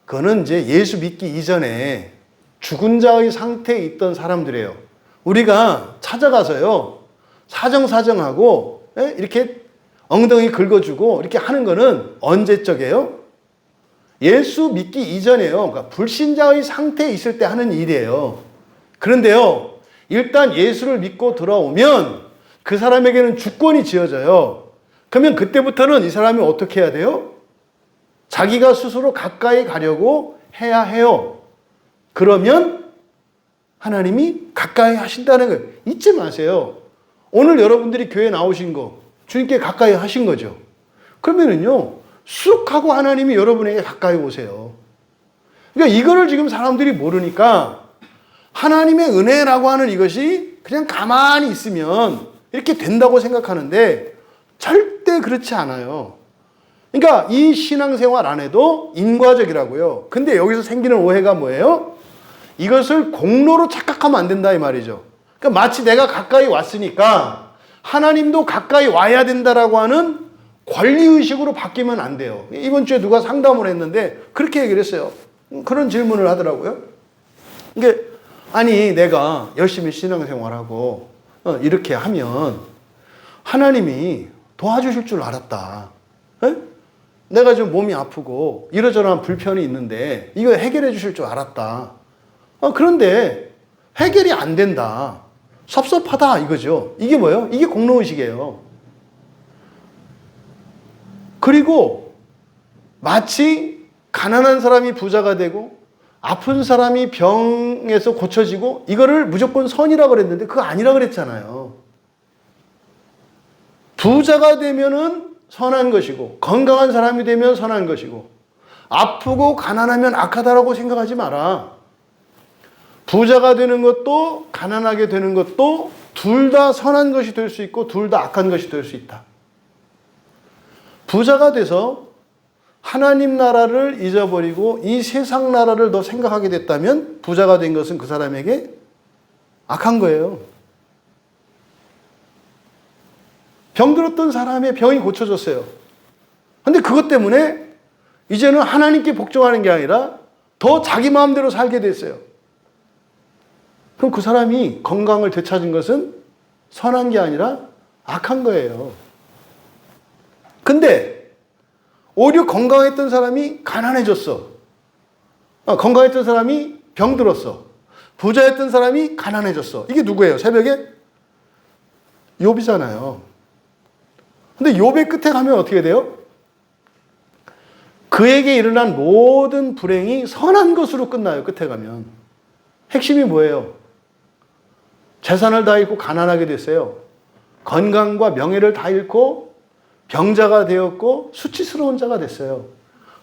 그거는 이제 예수 믿기 이전에 죽은 자의 상태에 있던 사람들이에요. 우리가 찾아가서요, 사정하고 이렇게 엉덩이 긁어주고 이렇게 하는 거는 언제적이에요? 예수 믿기 이전에요. 그러니까 불신자의 상태에 있을 때 하는 일이에요. 그런데요, 일단 예수를 믿고 들어오면 그 사람에게는 주권이 지어져요. 그러면 그때부터는 이 사람이 어떻게 해야 돼요? 자기가 스스로 가까이 가려고 해야 해요. 그러면 하나님이 가까이 하신다는 거예요. 잊지 마세요. 오늘 여러분들이 교회 나오신 거 주님께 가까이 하신 거죠. 그러면은요, 쑥 하고 하나님이 여러분에게 가까이 오세요. 그러니까 이거를 지금 사람들이 모르니까 하나님의 은혜라고 하는 이것이 그냥 가만히 있으면 이렇게 된다고 생각하는데 절대 그렇지 않아요. 그러니까 이 신앙생활 안에도 인과적이라고요. 근데 여기서 생기는 오해가 뭐예요? 이것을 공로로 착각하면 안 된다 이 말이죠. 그러니까 마치 내가 가까이 왔으니까 하나님도 가까이 와야 된다라고 하는 권리의식으로 바뀌면 안 돼요. 이번 주에 누가 상담을 했는데 그렇게 얘기를 했어요. 그런 질문을 하더라고요. 이게 아니 내가 열심히 신앙생활하고 이렇게 하면 하나님이 도와주실 줄 알았다. 에? 내가 좀 몸이 아프고 이러저러한 불편이 있는데 이거 해결해 주실 줄 알았다. 그런데 해결이 안 된다. 섭섭하다 이거죠. 이게 뭐예요? 이게 공로의식이에요. 그리고 마치 가난한 사람이 부자가 되고 아픈 사람이 병에서 고쳐지고 이거를 무조건 선이라고 그랬는데 그거 아니라고 그랬잖아요. 부자가 되면은 선한 것이고 건강한 사람이 되면 선한 것이고 아프고 가난하면 악하다라고 생각하지 마라. 부자가 되는 것도 가난하게 되는 것도 둘 다 선한 것이 될 수 있고 둘 다 악한 것이 될 수 있다. 부자가 돼서 하나님 나라를 잊어버리고 이 세상 나라를 더 생각하게 됐다면 부자가 된 것은 그 사람에게 악한 거예요. 병들었던 사람의 병이 고쳐졌어요. 근데 그것 때문에 이제는 하나님께 복종하는 게 아니라 더 자기 마음대로 살게 됐어요. 그럼 그 사람이 건강을 되찾은 것은 선한 게 아니라 악한 거예요. 근데 오히려 건강했던 사람이 가난해졌어. 건강했던 사람이 병들었어. 부자였던 사람이 가난해졌어. 이게 누구예요? 새벽에? 욥이잖아요. 근데 욥의 끝에 가면 어떻게 돼요? 그에게 일어난 모든 불행이 선한 것으로 끝나요. 끝에 가면. 핵심이 뭐예요? 재산을 다 잃고 가난하게 됐어요. 건강과 명예를 다 잃고 병자가 되었고 수치스러운 자가 됐어요.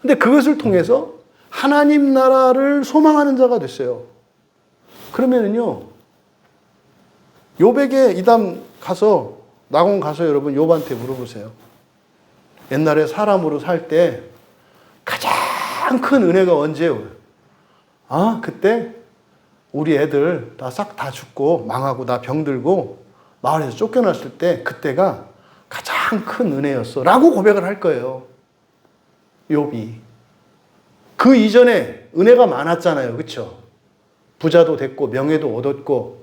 근데 그것을 통해서 하나님 나라를 소망하는 자가 됐어요. 그러면은요, 욥에게 이담 가서, 낙원 가서 여러분 욥한테 물어보세요. 옛날에 사람으로 살 때 가장 큰 은혜가 언제예요? 그때 우리 애들 다 싹 다 죽고 망하고 나 병들고 마을에서 쫓겨났을 때 그때가 가장 큰 은혜였어 라고 고백을 할 거예요. 욥이. 그 이전에 은혜가 많았잖아요. 그렇죠? 부자도 됐고 명예도 얻었고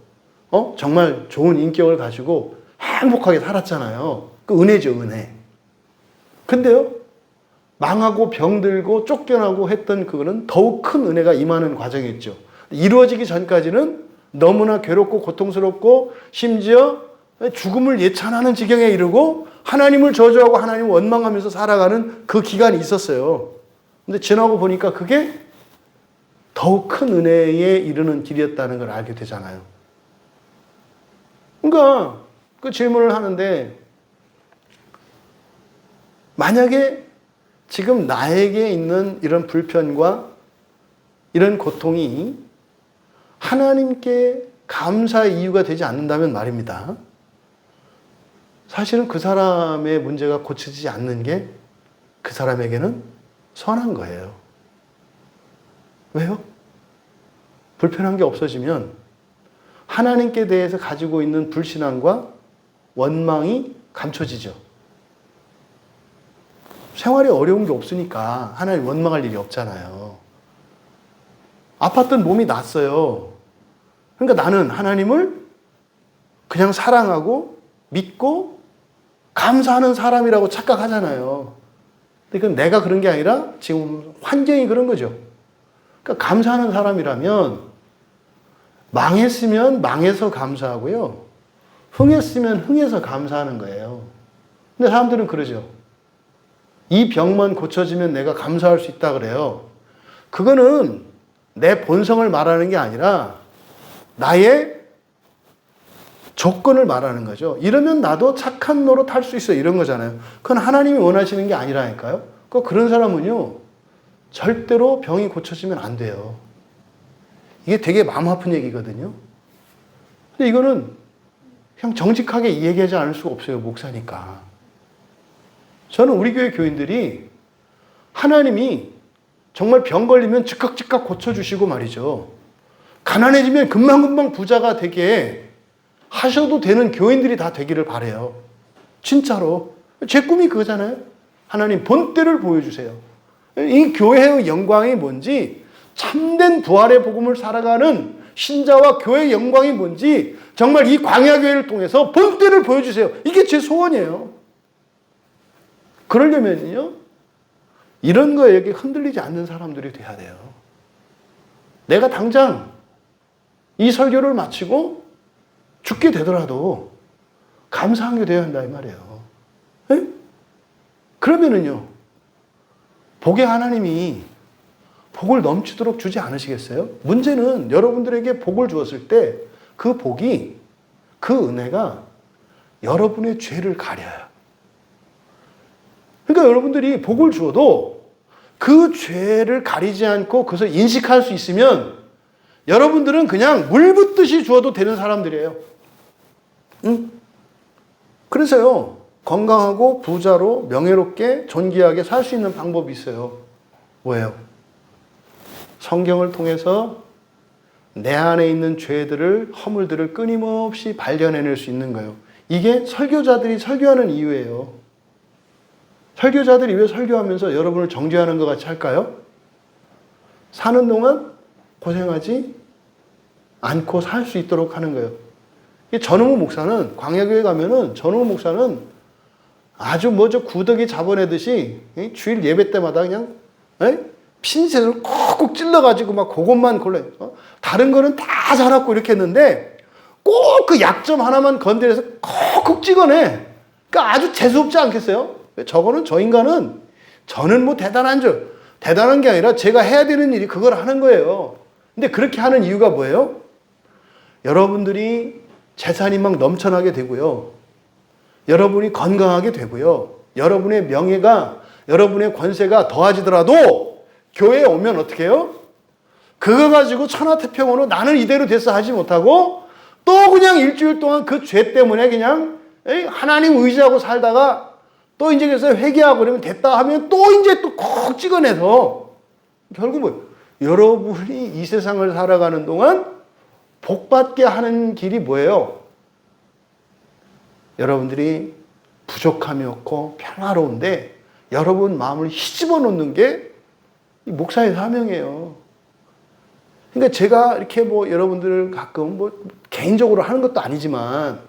정말 좋은 인격을 가지고 행복하게 살았잖아요. 그 은혜죠. 은혜. 근데요, 망하고 병들고 쫓겨나고 했던 그거는 더욱 큰 은혜가 임하는 과정이었죠. 이루어지기 전까지는 너무나 괴롭고 고통스럽고 심지어 죽음을 예찬하는 지경에 이르고 하나님을 저주하고 하나님을 원망하면서 살아가는 그 기간이 있었어요. 근데 지나고 보니까 그게 더욱 큰 은혜에 이르는 길이었다는 걸 알게 되잖아요. 그러니까 그 질문을 하는데, 만약에 지금 나에게 있는 이런 불편과 이런 고통이 하나님께 감사의 이유가 되지 않는다면 말입니다. 사실은 그 사람의 문제가 고쳐지지 않는 게 그 사람에게는 선한 거예요. 왜요? 불편한 게 없어지면 하나님께 대해서 가지고 있는 불신앙과 원망이 감춰지죠. 생활에 어려운 게 없으니까 하나님 원망할 일이 없잖아요. 아팠던 몸이 낫어요. 그러니까 나는 하나님을 그냥 사랑하고 믿고 감사하는 사람이라고 착각하잖아요. 근데 그건 내가 그런 게 아니라 지금 환경이 그런 거죠. 그러니까 감사하는 사람이라면 망했으면 망해서 감사하고요. 흥했으면 흥해서 감사하는 거예요. 근데 사람들은 그러죠. 이 병만 고쳐지면 내가 감사할 수 있다 그래요. 그거는 내 본성을 말하는 게 아니라 나의 조건을 말하는 거죠. 이러면 나도 착한 노릇 할 수 있어. 이런 거잖아요. 그건 하나님이 원하시는 게 아니라니까요. 그런 사람은요, 절대로 병이 고쳐지면 안 돼요. 이게 되게 마음 아픈 얘기거든요. 근데 이거는 그냥 정직하게 얘기하지 않을 수가 없어요. 목사니까. 저는 우리 교회 교인들이 하나님이 정말 병 걸리면 즉각 고쳐주시고 말이죠. 가난해지면 금방금방 부자가 되게 하셔도 되는 교인들이 다 되기를 바라요. 진짜로. 제 꿈이 그거잖아요. 하나님 본때를 보여주세요. 이 교회의 영광이 뭔지, 참된 부활의 복음을 살아가는 신자와 교회의 영광이 뭔지 정말 이 광야교회를 통해서 본때를 보여주세요. 이게 제 소원이에요. 그러려면요, 이런 거에 흔들리지 않는 사람들이 돼야 돼요. 내가 당장 이 설교를 마치고 죽게 되더라도 감사한 게 되어야 한다 이 말이에요. 네? 그러면은요, 복의 하나님이 복을 넘치도록 주지 않으시겠어요? 문제는 여러분들에게 복을 주었을 때 그 복이, 그 은혜가 여러분의 죄를 가려요. 그러니까 여러분들이 복을 주어도 그 죄를 가리지 않고 그것을 인식할 수 있으면 여러분들은 그냥 물 붓듯이 주어도 되는 사람들이에요. 응? 그래서요, 건강하고 부자로 명예롭게 존귀하게 살 수 있는 방법이 있어요. 뭐예요? 성경을 통해서 내 안에 있는 죄들을, 허물들을 끊임없이 발견해낼 수 있는 거예요. 이게 설교자들이 설교하는 이유예요. 설교자들이 왜 설교하면서 여러분을 정죄하는 것 같이 할까요? 사는 동안 고생하지 않고 살 수 있도록 하는 거예요. 전우무 목사는, 광야교회 가면은 전우무 목사는 아주 뭐 저 구더기 잡아내듯이 주일 예배 때마다 그냥 핀셋을 콕콕 찔러가지고 막 그것만 골라요. 다른 거는 다 자랐고 이렇게 했는데 꼭 그 약점 하나만 건드려서 콕콕 찍어내. 그러니까 아주 재수없지 않겠어요? 저거는 저 인간은 저는 뭐 대단한 게 아니라 제가 해야 되는 일이 그걸 하는 거예요. 근데 그렇게 하는 이유가 뭐예요? 여러분들이 재산이 막 넘쳐나게 되고요. 여러분이 건강하게 되고요. 여러분의 명예가, 여러분의 권세가 더해지더라도 교회에 오면 어떻게 해요? 그거 가지고 천하태평으로 나는 이대로 됐어 하지 못하고 또 그냥 일주일 동안 그 죄 때문에 그냥 하나님 의지하고 살다가 또 이제 그래서 회개하고 그러면 됐다 하면 또 이제 또 콕 찍어내서 결국 뭐 여러분이 이 세상을 살아가는 동안 복받게 하는 길이 뭐예요? 여러분들이 부족함이 없고 평화로운데 여러분 마음을 휘집어 놓는 게 이 목사의 사명이에요. 그러니까 제가 이렇게 뭐 여러분들을 가끔 뭐 개인적으로 하는 것도 아니지만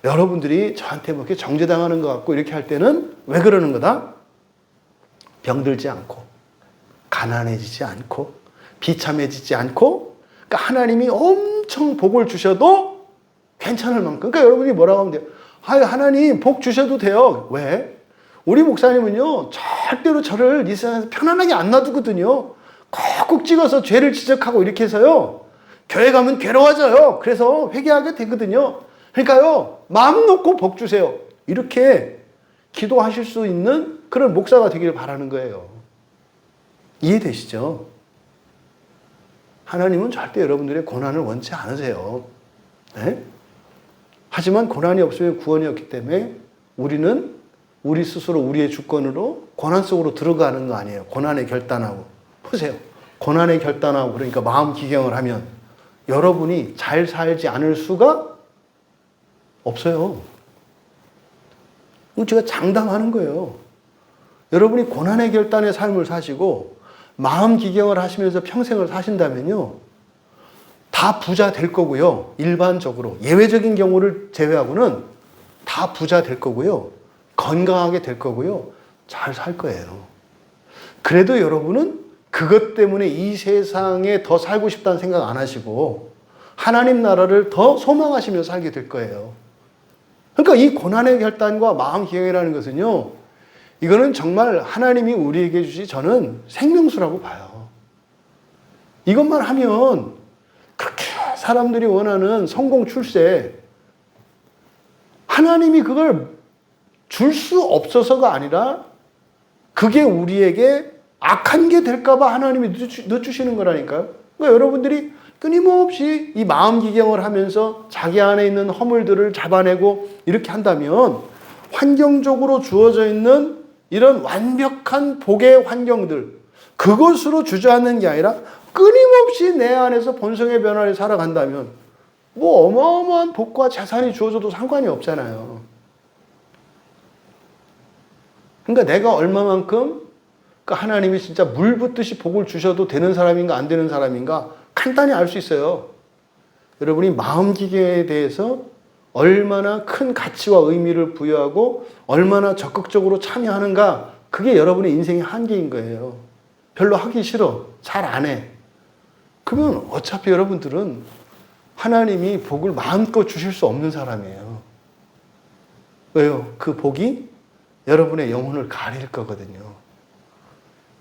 여러분들이 저한테 뭐 이렇게 정죄당하는 것 같고 이렇게 할 때는 왜 그러는 거다? 병들지 않고, 가난해지지 않고, 비참해지지 않고, 그러니까 하나님이 엄청 복을 주셔도 괜찮을 만큼. 그러니까 여러분이 뭐라고 하면 돼요? 하나님 복 주셔도 돼요. 왜? 우리 목사님은요, 절대로 저를 이 세상에서 편안하게 안 놔두거든요. 콕콕 찍어서 죄를 지적하고 이렇게 해서요, 교회 가면 괴로워져요. 그래서 회개하게 되거든요. 그러니까요, 마음 놓고 복 주세요. 이렇게 기도하실 수 있는 그런 목사가 되기를 바라는 거예요. 이해되시죠? 하나님은 절대 여러분들의 고난을 원치 않으세요. 네? 하지만 고난이 없으면 구원이 없기 때문에 우리는 우리 스스로 우리의 주권으로 고난 속으로 들어가는 거 아니에요. 고난에 결단하고. 보세요. 고난에 결단하고 그러니까 마음 기경을 하면 여러분이 잘 살지 않을 수가 없어요. 이거 제가 장담하는 거예요. 여러분이 고난의 결단의 삶을 사시고 마음 기경을 하시면서 평생을 사신다면요, 다 부자 될 거고요. 일반적으로 예외적인 경우를 제외하고는 다 부자 될 거고요. 건강하게 될 거고요. 잘 살 거예요. 그래도 여러분은 그것 때문에 이 세상에 더 살고 싶다는 생각 안 하시고 하나님 나라를 더 소망하시면서 살게 될 거예요. 그러니까 이 고난의 결단과 마음 기경이라는 것은요, 이거는 정말 하나님이 우리에게 주시 저는 생명수라고 봐요. 이것만 하면 그렇게 사람들이 원하는 성공 출세, 하나님이 그걸 줄 수 없어서가 아니라 그게 우리에게 악한 게 될까봐 하나님이 늦추시는 거라니까요. 그러니까 여러분들이 끊임없이 이 마음 기경을 하면서 자기 안에 있는 허물들을 잡아내고 이렇게 한다면 환경적으로 주어져 있는 이런 완벽한 복의 환경들, 그것으로 주저앉는 게 아니라 끊임없이 내 안에서 본성의 변화를 살아간다면 뭐 어마어마한 복과 재산이 주어져도 상관이 없잖아요. 그러니까 내가 얼마만큼 하나님이 진짜 물 붓듯이 복을 주셔도 되는 사람인가 안 되는 사람인가 간단히 알 수 있어요. 여러분이 마음 기경에 대해서 얼마나 큰 가치와 의미를 부여하고 얼마나 적극적으로 참여하는가, 그게 여러분의 인생의 한계인 거예요. 별로 하기 싫어, 잘 안 해. 그러면 어차피 여러분들은 하나님이 복을 마음껏 주실 수 없는 사람이에요. 왜요? 그 복이 여러분의 영혼을 가릴 거거든요.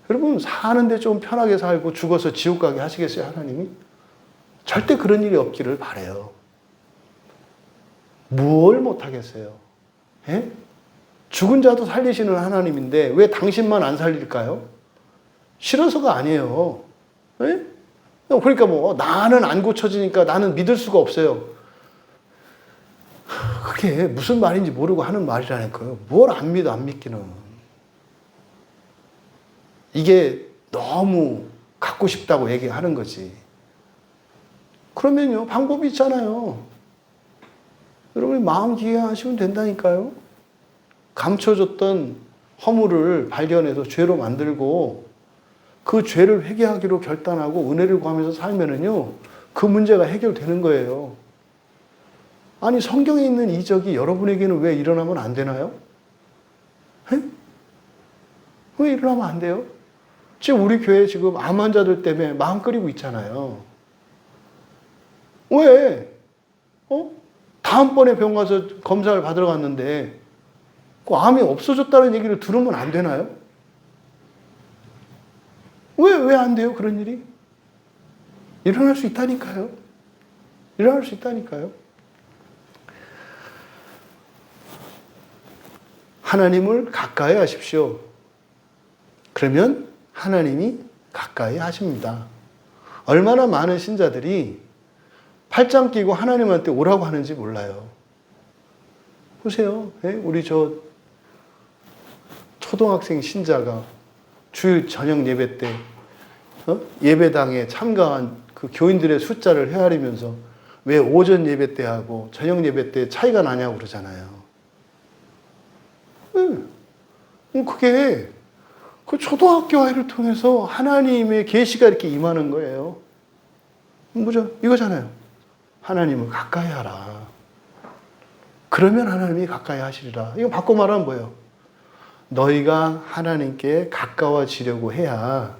여러분 사는데 좀 편하게 살고 죽어서 지옥 가게 하시겠어요, 하나님이? 절대 그런 일이 없기를 바라요. 뭘 못하겠어요? 예? 죽은 자도 살리시는 하나님인데 왜 당신만 안 살릴까요? 싫어서가 아니에요. 예? 그러니까 뭐 나는 안 고쳐지니까 나는 믿을 수가 없어요. 그게 무슨 말인지 모르고 하는 말이라니까요. 뭘 안 믿어, 안 믿기는. 이게 너무 갖고 싶다고 얘기하는 거지. 그러면요, 방법이 있잖아요. 여러분이 마음 기경하시면 된다니까요. 감춰졌던 허물을 발견해서 죄로 만들고 그 죄를 회개하기로 결단하고 은혜를 구하면서 살면은요, 그 문제가 해결되는 거예요. 아니 성경에 있는 이적이 여러분에게는 왜 일어나면 안 되나요? 에? 왜 일어나면 안 돼요? 지금 우리 교회 지금 암 환자들 때문에 마음 끓이고 있잖아요. 왜? 다음번에 병 가서 검사를 받으러 갔는데 그 암이 없어졌다는 얘기를 들으면 안 되나요? 왜 안 돼요? 그런 일이? 일어날 수 있다니까요. 일어날 수 있다니까요. 하나님을 가까이 하십시오. 그러면 하나님이 가까이 하십니다. 얼마나 많은 신자들이 팔짱 끼고 하나님한테 오라고 하는지 몰라요. 보세요. 우리 초등학생 신자가 주일 저녁 예배 때 예배당에 참가한 그 교인들의 숫자를 헤아리면서 왜 오전 예배 때 하고 저녁 예배 때 차이가 나냐고 그러잖아요. 그게 그 초등학교 아이를 통해서 하나님의 계시가 이렇게 임하는 거예요. 뭐죠? 이거잖아요. 하나님을 가까이 하라. 그러면 하나님이 가까이 하시리라. 이거 바꿔 말하면 뭐예요? 너희가 하나님께 가까워지려고 해야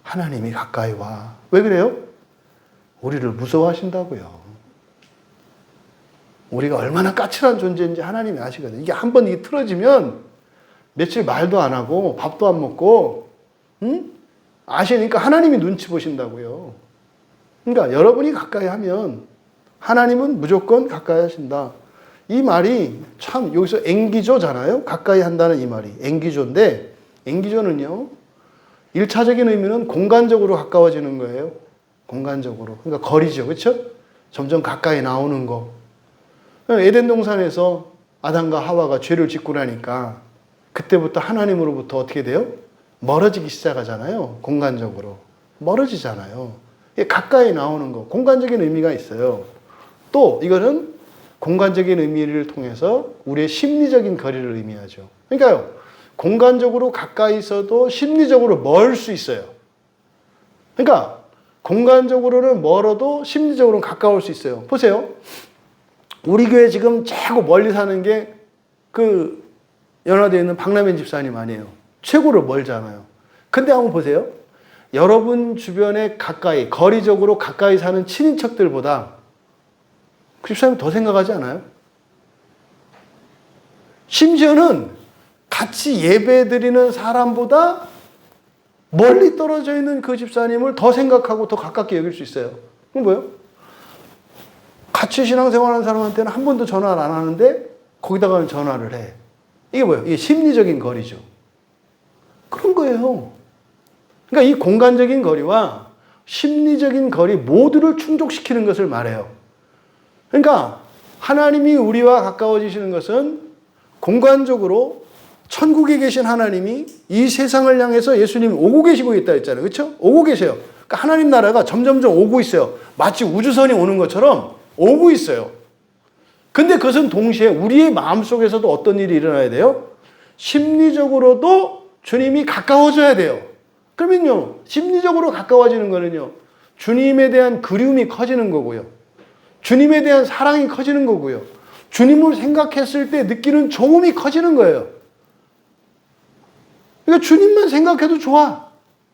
하나님이 가까이 와. 왜 그래요? 우리를 무서워하신다고요. 우리가 얼마나 까칠한 존재인지 하나님이 아시거든요. 이게 한번 이게 틀어지면 며칠 말도 안 하고 밥도 안 먹고 아시니까 하나님이 눈치 보신다고요. 그러니까 여러분이 가까이 하면 하나님은 무조건 가까이 하신다. 이 말이 참 여기서 앵기조잖아요. 가까이 한다는 이 말이 앵기조인데 앵기조는요. 1차적인 의미는 공간적으로 가까워지는 거예요. 공간적으로. 그러니까 거리죠. 그렇죠? 점점 가까이 나오는 거. 에덴 동산에서 아담과 하와가 죄를 짓고 나니까 그때부터 하나님으로부터 어떻게 돼요? 멀어지기 시작하잖아요. 공간적으로. 멀어지잖아요. 가까이 나오는 거. 공간적인 의미가 있어요. 또 이거는 공간적인 의미를 통해서 우리의 심리적인 거리를 의미하죠. 그러니까요. 공간적으로 가까이 있어도 심리적으로 멀 수 있어요. 그러니까 공간적으로는 멀어도 심리적으로는 가까울 수 있어요. 보세요. 우리 교회 지금 최고 멀리 사는 게 그 연화되어 있는 박남현 집사님 아니에요. 최고로 멀잖아요. 근데 한번 보세요. 여러분 주변에 가까이, 거리적으로 가까이 사는 친인척들보다 그 집사님 더 생각하지 않아요? 심지어는 같이 예배 드리는 사람보다 멀리 떨어져 있는 그 집사님을 더 생각하고 더 가깝게 여길 수 있어요. 그건 뭐예요? 같이 신앙생활하는 사람한테는 한 번도 전화를 안 하는데 거기다가 전화를 해. 이게 뭐예요? 이게 심리적인 거리죠. 그런 거예요. 그러니까 이 공간적인 거리와 심리적인 거리 모두를 충족시키는 것을 말해요. 그러니까 하나님이 우리와 가까워지시는 것은 공간적으로 천국에 계신 하나님이 이 세상을 향해서 예수님이 오고 계시고 있다 했잖아요. 그렇죠? 오고 계세요. 그러니까 하나님 나라가 점점점 오고 있어요. 마치 우주선이 오는 것처럼 오고 있어요. 근데 그것은 동시에 우리의 마음속에서도 어떤 일이 일어나야 돼요? 심리적으로도 주님이 가까워져야 돼요. 그러면요. 심리적으로 가까워지는 거는요. 주님에 대한 그리움이 커지는 거고요. 주님에 대한 사랑이 커지는 거고요. 주님을 생각했을 때 느끼는 좋음이 커지는 거예요. 그러니까 주님만 생각해도 좋아.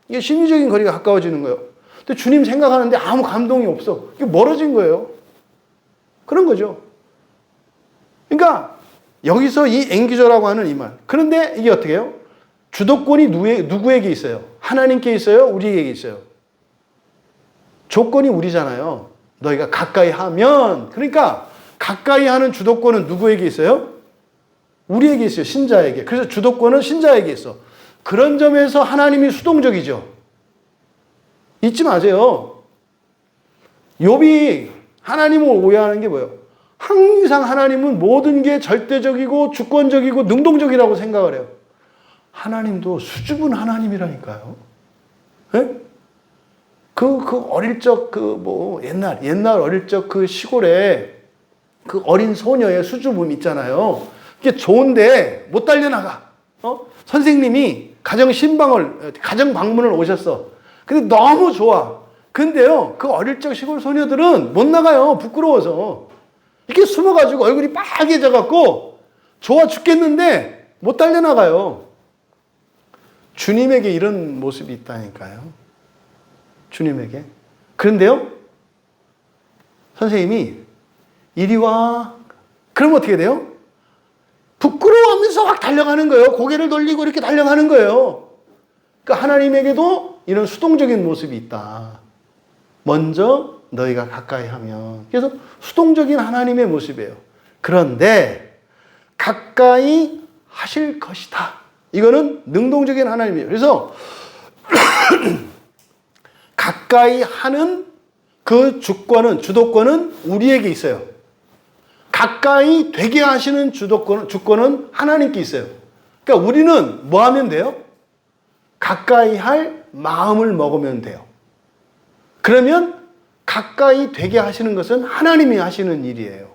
이게 심리적인 거리가 가까워지는 거예요. 근데 주님 생각하는데 아무 감동이 없어. 이게 멀어진 거예요. 그런 거죠. 그러니까 여기서 이 앵기조라고 하는 이 말. 그런데 이게 어떻게 해요? 주도권이 누구에게 있어요? 하나님께 있어요? 우리에게 있어요? 조건이 우리잖아요. 너희가 가까이 하면. 그러니까 가까이 하는 주도권은 누구에게 있어요? 우리에게 있어요. 신자에게. 그래서 주도권은 신자에게 있어. 그런 점에서 하나님이 수동적이죠. 잊지 마세요. 욥이 하나님을 오해하는 게 뭐예요? 항상 하나님은 모든 게 절대적이고 주권적이고 능동적이라고 생각을 해요. 하나님도 수줍은 하나님이라니까요. 네? 그 어릴 적 옛날 어릴 적 그 시골에 그 어린 소녀의 수줍음 있잖아요. 이게 좋은데 못 달려나가. 선생님이 가정 방문을 오셨어. 근데 너무 좋아. 근데요, 그 어릴 적 시골 소녀들은 못 나가요. 부끄러워서. 이렇게 숨어가지고 얼굴이 빨개져갖고 좋아 죽겠는데 못 달려나가요. 주님에게 이런 모습이 있다니까요. 주님에게. 그런데요, 선생님이 이리 와. 그럼 어떻게 돼요? 부끄러워하면서 확 달려가는 거예요. 고개를 돌리고 이렇게 달려가는 거예요. 그러니까 하나님에게도 이런 수동적인 모습이 있다. 먼저 너희가 가까이 하면. 그래서 수동적인 하나님의 모습이에요. 그런데 가까이 하실 것이다. 이거는 능동적인 하나님이에요. 그래서 가까이 하는 그 주도권은 우리에게 있어요. 가까이 되게 하시는 주권은 하나님께 있어요. 그러니까 우리는 뭐 하면 돼요? 가까이 할 마음을 먹으면 돼요. 그러면 가까이 되게 하시는 것은 하나님이 하시는 일이에요.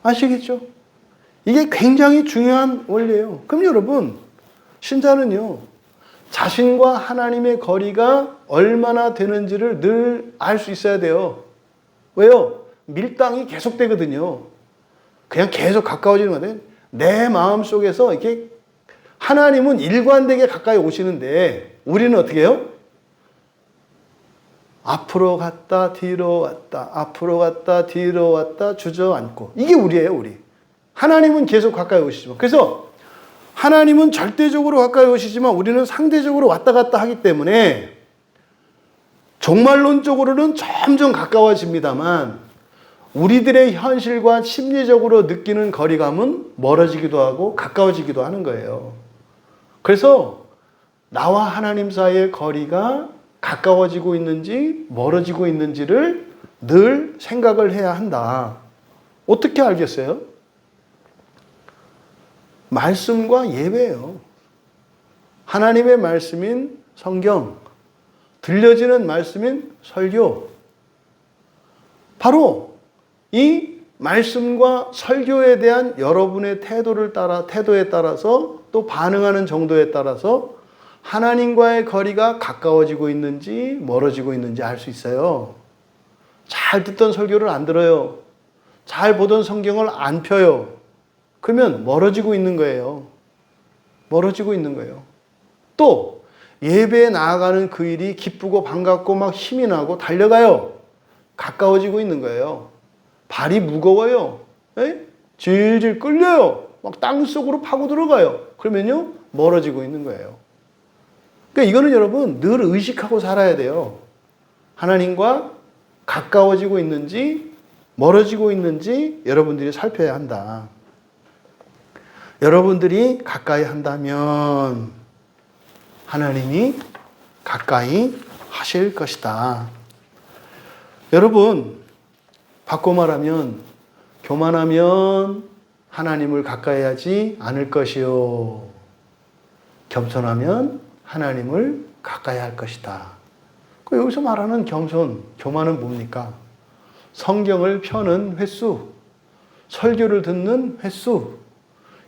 아시겠죠? 이게 굉장히 중요한 원리예요. 그럼 여러분, 신자는요, 자신과 하나님의 거리가 얼마나 되는지를 늘 알 수 있어야 돼요. 왜요? 밀당이 계속되거든요. 그냥 계속 가까워지는 건데, 내 마음 속에서 이렇게 하나님은 일관되게 가까이 오시는데, 우리는 어떻게 해요? 앞으로 갔다 뒤로 왔다, 앞으로 갔다 뒤로 왔다 주저앉고. 이게 우리예요, 우리. 하나님은 계속 가까이 오시지만. 그래서 하나님은 절대적으로 가까이 오시지만 우리는 상대적으로 왔다 갔다 하기 때문에 종말론적으로는 점점 가까워집니다만 우리들의 현실과 심리적으로 느끼는 거리감은 멀어지기도 하고 가까워지기도 하는 거예요. 그래서 나와 하나님 사이의 거리가 가까워지고 있는지 멀어지고 있는지를 늘 생각을 해야 한다. 어떻게 알겠어요? 말씀과 예배예요. 하나님의 말씀인 성경, 들려지는 말씀인 설교. 바로 이 말씀과 설교에 대한 여러분의 태도에 따라서 또 반응하는 정도에 따라서 하나님과의 거리가 가까워지고 있는지 멀어지고 있는지 알 수 있어요. 잘 듣던 설교를 안 들어요. 잘 보던 성경을 안 펴요. 그러면 멀어지고 있는 거예요. 멀어지고 있는 거예요. 또 예배에 나아가는 그 일이 기쁘고 반갑고 막 힘이 나고 달려가요. 가까워지고 있는 거예요. 발이 무거워요. 질질 끌려요. 막 땅속으로 파고 들어가요. 그러면요, 멀어지고 있는 거예요. 그러니까 이거는 여러분 늘 의식하고 살아야 돼요. 하나님과 가까워지고 있는지 멀어지고 있는지 여러분들이 살펴야 한다. 여러분들이 가까이 한다면 하나님이 가까이 하실 것이다. 여러분, 바꿔 말하면 교만하면 하나님을 가까이 하지 않을 것이요. 겸손하면 하나님을 가까이 할 것이다. 여기서 말하는 교만은 뭡니까? 성경을 펴는 횟수, 설교를 듣는 횟수,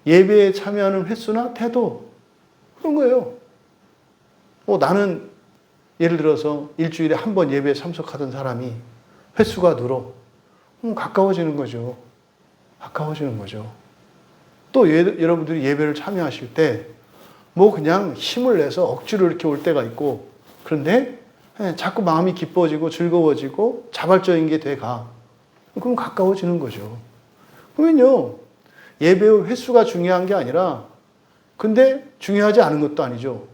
예배에 참여하는 횟수나 태도, 그런 거예요. 나는 예를 들어서 일주일에 한 번 예배에 참석하던 사람이 횟수가 늘어. 가까워지는 거죠. 가까워지는 거죠. 또 여러분들이 예배를 참여하실 때 뭐 그냥 힘을 내서 억지로 이렇게 올 때가 있고, 그런데 자꾸 마음이 기뻐지고 즐거워지고 자발적인 게 돼가. 그럼 가까워지는 거죠. 그러면요, 예배의 횟수가 중요한 게 아니라, 근데 중요하지 않은 것도 아니죠.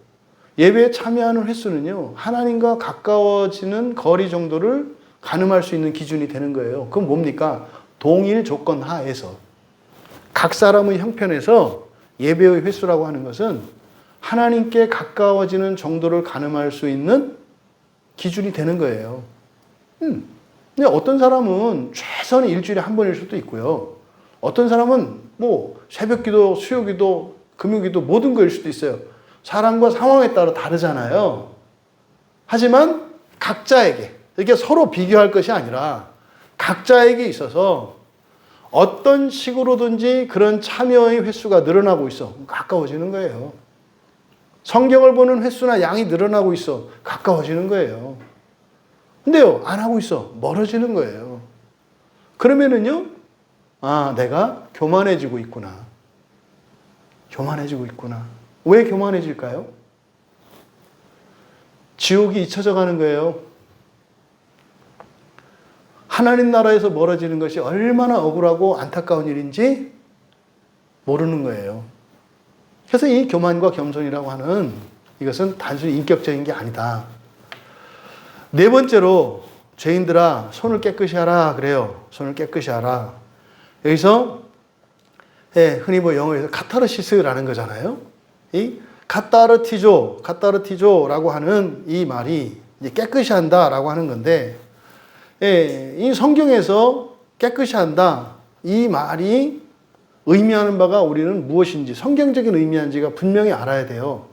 예배에 참여하는 횟수는요, 하나님과 가까워지는 거리 정도를 가늠할 수 있는 기준이 되는 거예요. 그건 뭡니까? 동일 조건 하에서. 각 사람의 형편에서 예배의 횟수라고 하는 것은 하나님께 가까워지는 정도를 가늠할 수 있는 기준이 되는 거예요. 근데 어떤 사람은 최소한 일주일에 한 번일 수도 있고요. 어떤 사람은 뭐 새벽기도, 수요기도, 금요기도 모든 거일 수도 있어요. 사람과 상황에 따라 다르잖아요. 하지만 각자에게, 이렇게 서로 비교할 것이 아니라 각자에게 있어서 어떤 식으로든지 그런 참여의 횟수가 늘어나고 있어. 가까워지는 거예요. 성경을 보는 횟수나 양이 늘어나고 있어. 가까워지는 거예요. 근데요, 안 하고 있어. 멀어지는 거예요. 그러면은요, 내가 교만해지고 있구나. 교만해지고 있구나. 왜 교만해질까요? 지옥이 잊혀져 가는 거예요. 하나님 나라에서 멀어지는 것이 얼마나 억울하고 안타까운 일인지 모르는 거예요. 그래서 이 교만과 겸손이라고 하는 이것은 단순히 인격적인 게 아니다. 네 번째로 죄인들아 손을 깨끗이 하라 그래요. 손을 깨끗이 하라. 여기서 흔히 영어에서 카타르시스라는 거잖아요. 이 카타르티조라고 하는 이 말이 이제 깨끗이 한다라고 하는 건데, 이 성경에서 깨끗이 한다 이 말이 의미하는 바가 우리는 무엇인지 성경적인 의미인지가 분명히 알아야 돼요.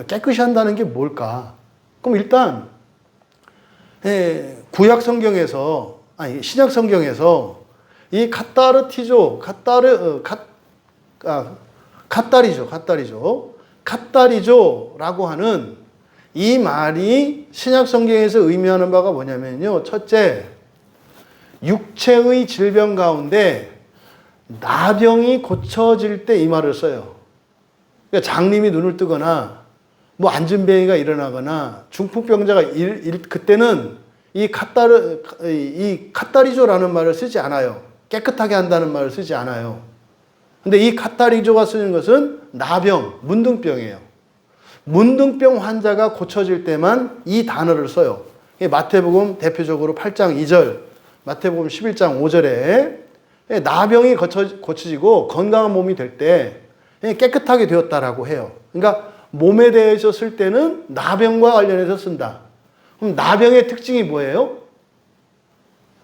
깨끗이 한다는 게 뭘까? 그럼 일단 구약 성경에서 신약 성경에서 이 카타리조라고 하는 이 말이 신약 성경에서 의미하는 바가 뭐냐면요. 첫째, 육체의 질병 가운데 나병이 고쳐질 때 이 말을 써요. 그러니까 장님이 눈을 뜨거나 뭐 안진뱅이가 일어나거나 중풍병자가 그때는 이 카타리조라는 말을 쓰지 않아요. 깨끗하게 한다는 말을 쓰지 않아요. 근데 이 카타리조가 쓰는 것은 나병, 문둥병이에요. 문둥병 환자가 고쳐질 때만 이 단어를 써요. 마태복음 대표적으로 8장 2절, 마태복음 11장 5절에 나병이 고쳐지고 건강한 몸이 될 때 깨끗하게 되었다라고 해요. 그러니까 몸에 대해서 쓸 때는 나병과 관련해서 쓴다. 그럼 나병의 특징이 뭐예요?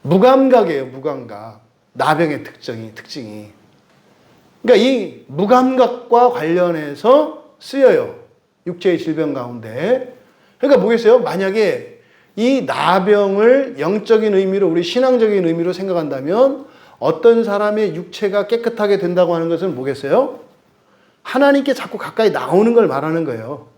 무감각이에요. 무감각. 나병의 특징이. 그러니까 이 무감각과 관련해서 쓰여요. 육체의 질병 가운데. 그러니까 뭐겠어요? 만약에 이 나병을 영적인 의미로, 우리 신앙적인 의미로 생각한다면 어떤 사람의 육체가 깨끗하게 된다고 하는 것은 뭐겠어요? 하나님께 자꾸 가까이 나오는 걸 말하는 거예요.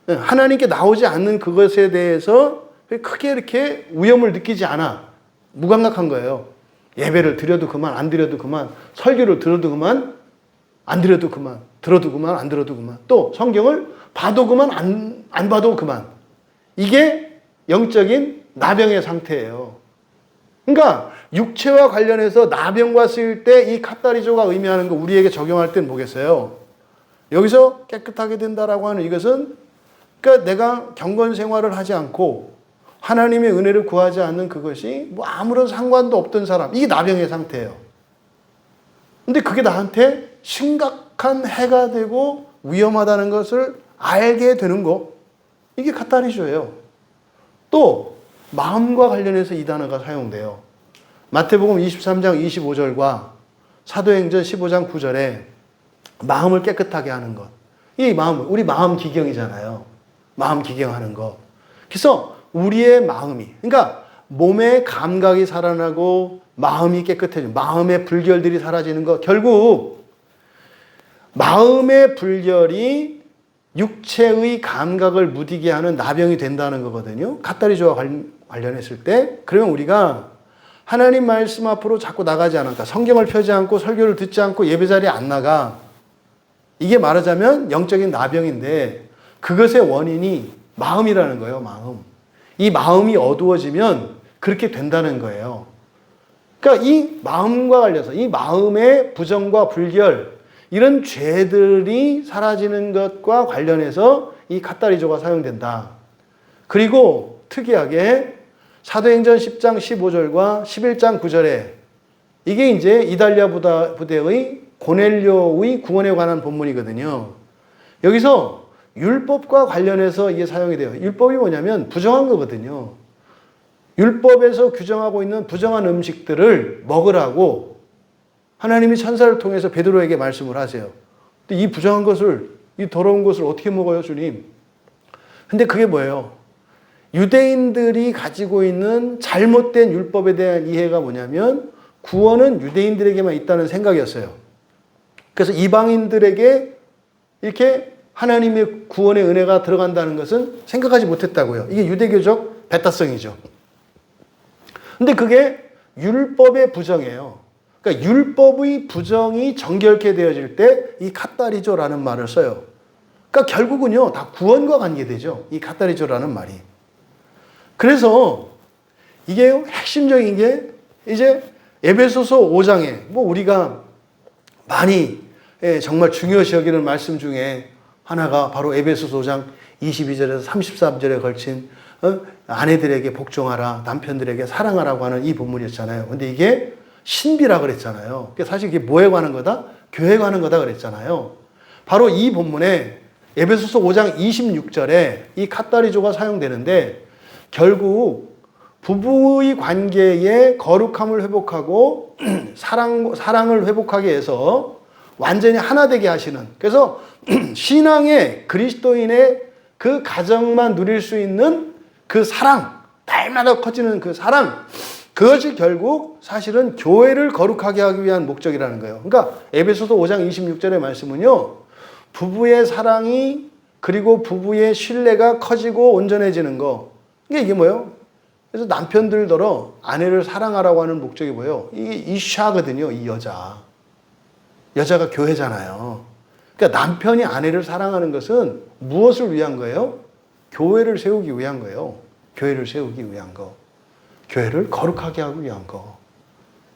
하나님께 나오지 않는 그것에 대해서 크게 이렇게 위험을 느끼지 않아. 무감각한 거예요. 예배를 드려도 그만, 안 드려도 그만, 설교를 들어도 그만, 안 드려도 그만, 들어도 그만, 안 들어도 그만, 또 성경을 봐도 그만, 안 봐도 그만. 이게 영적인 나병의 상태예요. 그러니까 육체와 관련해서 나병과 쓰일 때 이 카타리조가 의미하는 거 우리에게 적용할 때는 뭐겠어요? 여기서 깨끗하게 된다라고 하는 이것은, 그러니까 내가 경건 생활을 하지 않고 하나님의 은혜를 구하지 않는 그것이 뭐 아무런 상관도 없던 사람, 이게 나병의 상태예요. 근데 그게 나한테 심각한 해가 되고 위험하다는 것을 알게 되는 거, 이게 카타리조예요. 또 마음과 관련해서 이 단어가 사용돼요. 마태복음 23장 25절과 사도행전 15장 9절에 마음을 깨끗하게 하는 것. 이 마음, 우리 마음 기경이잖아요. 마음 기경하는 것. 그래서 우리의 마음이, 그러니까 몸의 감각이 살아나고 마음이 깨끗해지고 마음의 불결들이 사라지는 것. 결국 마음의 불결이 육체의 감각을 무디게 하는 나병이 된다는 거거든요. 카타리조와 관련했을 때. 그러면 우리가 하나님 말씀 앞으로 자꾸 나가지 않았다. 성경을 펴지 않고 설교를 듣지 않고 예배 자리에 안 나가. 이게 말하자면 영적인 나병인데 그것의 원인이 마음이라는 거예요. 마음. 이 마음이 어두워지면 그렇게 된다는 거예요. 그러니까 이 마음과 관련해서 이 마음의 부정과 불결, 이런 죄들이 사라지는 것과 관련해서 이 카타리조가 사용된다. 그리고 특이하게 사도행전 10장 15절과 11장 9절에 이게 이제 이달리아 부대의 고넬료의 구원에 관한 본문이거든요. 여기서 율법과 관련해서 이게 사용이 돼요. 율법이 뭐냐면 부정한 거거든요. 율법에서 규정하고 있는 부정한 음식들을 먹으라고 하나님이 천사를 통해서 베드로에게 말씀을 하세요. 근데 이 부정한 것을, 이 더러운 것을 어떻게 먹어요, 주님? 근데 그게 뭐예요? 유대인들이 가지고 있는 잘못된 율법에 대한 이해가 뭐냐면 구원은 유대인들에게만 있다는 생각이었어요. 그래서 이방인들에게 이렇게 하나님의 구원의 은혜가 들어간다는 것은 생각하지 못했다고요. 이게 유대교적 배타성이죠. 근데 그게 율법의 부정이에요. 그러니까 그러니까 율법의 부정이 정결케 되어질 때 이 카타리조라는 말을 써요. 그러니까 결국은요, 다 구원과 관계되죠. 이 카타리조라는 말이. 그래서 이게 핵심적인 게 이제 에베소서 5장에 뭐 우리가 많이 정말 중요시 여기는 말씀 중에 하나가 바로 에베소서 5장 22절에서 33절에 걸친 아내들에게 복종하라, 남편들에게 사랑하라고 하는 이 본문이었잖아요. 근데 이게 신비라 그랬잖아요. 사실 이게 뭐에 관한 거다? 교회에 관한 거다 그랬잖아요. 바로 이 본문에 에베소서 5장 26절에 이 카타리조가 사용되는데 결국 부부의 관계에 거룩함을 회복하고 사랑을 회복하게 해서 완전히 하나 되게 하시는, 그래서 신앙의 그리스도인의 그 가정만 누릴 수 있는 그 사랑, 날마다 커지는 그 사랑, 그것이 결국 사실은 교회를 거룩하게 하기 위한 목적이라는 거예요. 그러니까 에베소서 5장 26절의 말씀은요, 부부의 사랑이 그리고 부부의 신뢰가 커지고 온전해지는 거, 이게 뭐예요? 그래서 남편들더러 아내를 사랑하라고 하는 목적이 뭐예요? 이게 이샤거든요. 이 여자가 교회잖아요. 그러니까 남편이 아내를 사랑하는 것은 무엇을 위한 거예요? 교회를 세우기 위한 거예요. 교회를 세우기 위한 거. 교회를 거룩하게 하기 위한 거.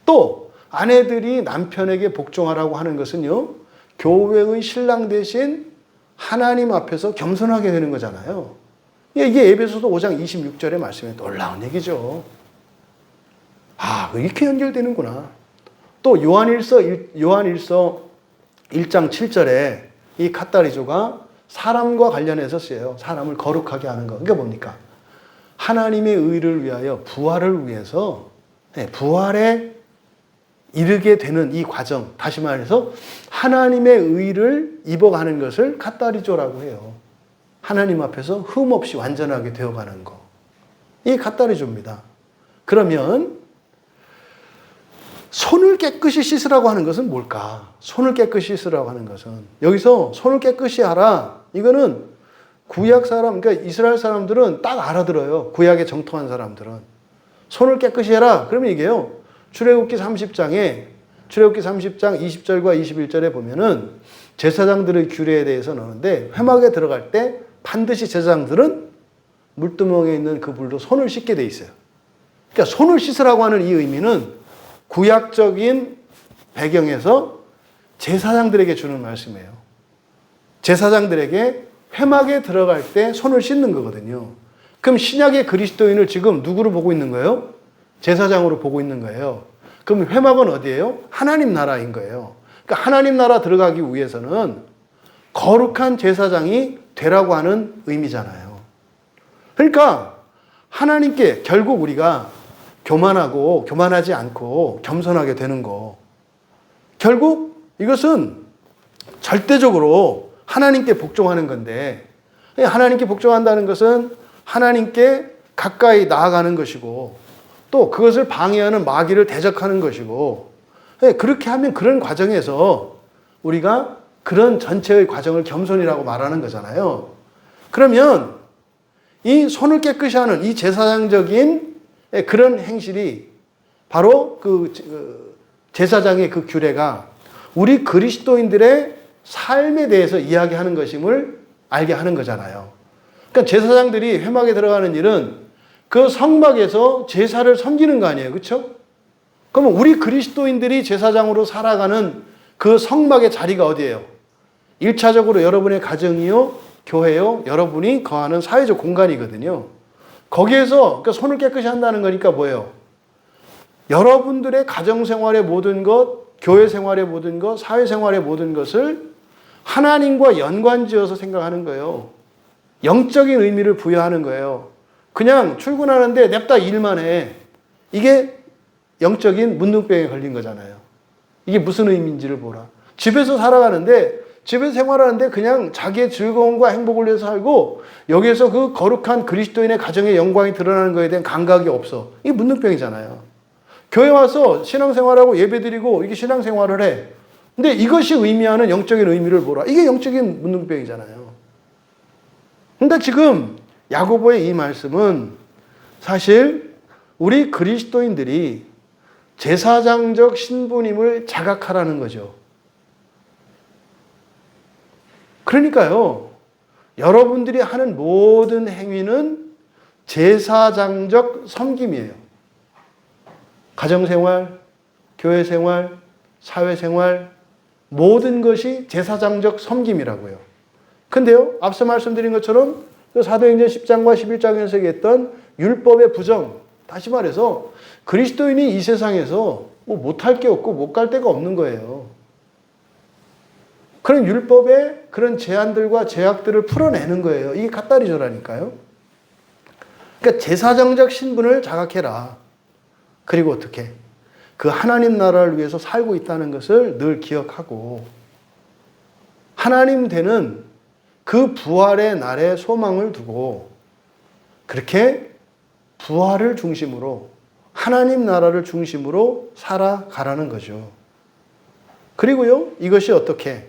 또 아내들이 남편에게 복종하라고 하는 것은요, 교회의 신랑 대신 하나님 앞에서 겸손하게 되는 거잖아요. 이게 에베소서 5장 26절의 말씀에 놀라운 얘기죠. 아, 이렇게 연결되는구나. 또 요한일서 1장 7절에 이 카타리조가 사람과 관련해서 쓰여요. 사람을 거룩하게 하는 거. 그게 뭡니까? 하나님의 의를 위하여, 부활을 위해서, 부활에 이르게 되는 이 과정, 다시 말해서 하나님의 의를 입어가는 것을 카타리조라고 해요. 하나님 앞에서 흠없이 완전하게 되어가는 거. 이 카타리조입니다. 그러면 손을 깨끗이 씻으라고 하는 것은 뭘까? 손을 깨끗이 씻으라고 하는 것은, 여기서 손을 깨끗이 하라, 이거는 구약 사람, 그러니까 이스라엘 사람들은 딱 알아들어요. 구약에 정통한 사람들은. 손을 깨끗이 해라. 그러면 이게요, 출애굽기 30장 20절과 21절에 보면은 제사장들의 규례에 대해서 나오는데, 회막에 들어갈 때 반드시 제사장들은 물두멍에 있는 그 물로 손을 씻게 돼 있어요. 그러니까 손을 씻으라고 하는 이 의미는 구약적인 배경에서 제사장들에게 주는 말씀이에요. 제사장들에게 회막에 들어갈 때 손을 씻는 거거든요. 그럼 신약의 그리스도인을 지금 누구로 보고 있는 거예요? 제사장으로 보고 있는 거예요. 그럼 회막은 어디예요? 하나님 나라인 거예요. 그러니까 하나님 나라 들어가기 위해서는 거룩한 제사장이 되라고 하는 의미잖아요. 그러니까 하나님께 결국 우리가 교만하지 않고 겸손하게 되는 거, 결국 이것은 절대적으로 하나님께 복종하는 건데, 하나님께 복종한다는 것은 하나님께 가까이 나아가는 것이고, 또 그것을 방해하는 마귀를 대적하는 것이고, 그렇게 하면 그런 과정에서 우리가 그런 전체의 과정을 겸손이라고 말하는 거잖아요. 그러면 이 손을 깨끗이 하는 이 제사장적인 그런 행실이 바로 그 제사장의 그 규례가 우리 그리스도인들의 삶에 대해서 이야기하는 것임을 알게 하는 거잖아요. 그러니까 제사장들이 회막에 들어가는 일은 그 성막에서 제사를 섬기는 거 아니에요. 그렇죠? 그러면 우리 그리스도인들이 제사장으로 살아가는 그 성막의 자리가 어디예요? 1차적으로 여러분의 가정이요, 교회요, 여러분이 거하는 사회적 공간이거든요. 거기에서 그러니까 손을 깨끗이 한다는 거니까 뭐예요? 여러분들의 가정생활의 모든 것, 교회 생활의 모든 것, 사회생활의 모든 것을 하나님과 연관지어서 생각하는 거예요. 영적인 의미를 부여하는 거예요. 그냥 출근하는데 냅다 일만 해. 이게 영적인 문둥병에 걸린 거잖아요. 이게 무슨 의미인지를 보라. 집에서 살아가는데, 집에서 생활하는데 그냥 자기의 즐거움과 행복을 위해서 살고, 여기에서 그 거룩한 그리스도인의 가정의 영광이 드러나는 것에 대한 감각이 없어. 이게 문둥병이잖아요. 교회 와서 신앙생활하고 예배드리고 이게 신앙생활을 해. 근데 이것이 의미하는 영적인 의미를 보라. 이게 영적인 문둥병이잖아요. 근데 지금 야고보의 이 말씀은 사실 우리 그리스도인들이 제사장적 신분임을 자각하라는 거죠. 그러니까요, 여러분들이 하는 모든 행위는 제사장적 섬김이에요. 가정생활, 교회생활, 사회생활, 모든 것이 제사장적 섬김이라고요. 근데요, 앞서 말씀드린 것처럼 사도행전 10장과 11장에서 얘기했던 율법의 부정, 다시 말해서 그리스도인이 이 세상에서 뭐 못할 게 없고 못 갈 데가 없는 거예요. 그런 율법의 그런 제한들과 제약들을 풀어내는 거예요. 이게 갓다리조라니까요. 그러니까 제사장적 신분을 자각해라. 그리고 어떻게? 그 하나님 나라를 위해서 살고 있다는 것을 늘 기억하고 하나님 되는 그 부활의 날에 소망을 두고 그렇게 부활을 중심으로 하나님 나라를 중심으로 살아가라는 거죠. 그리고요, 이것이 어떻게?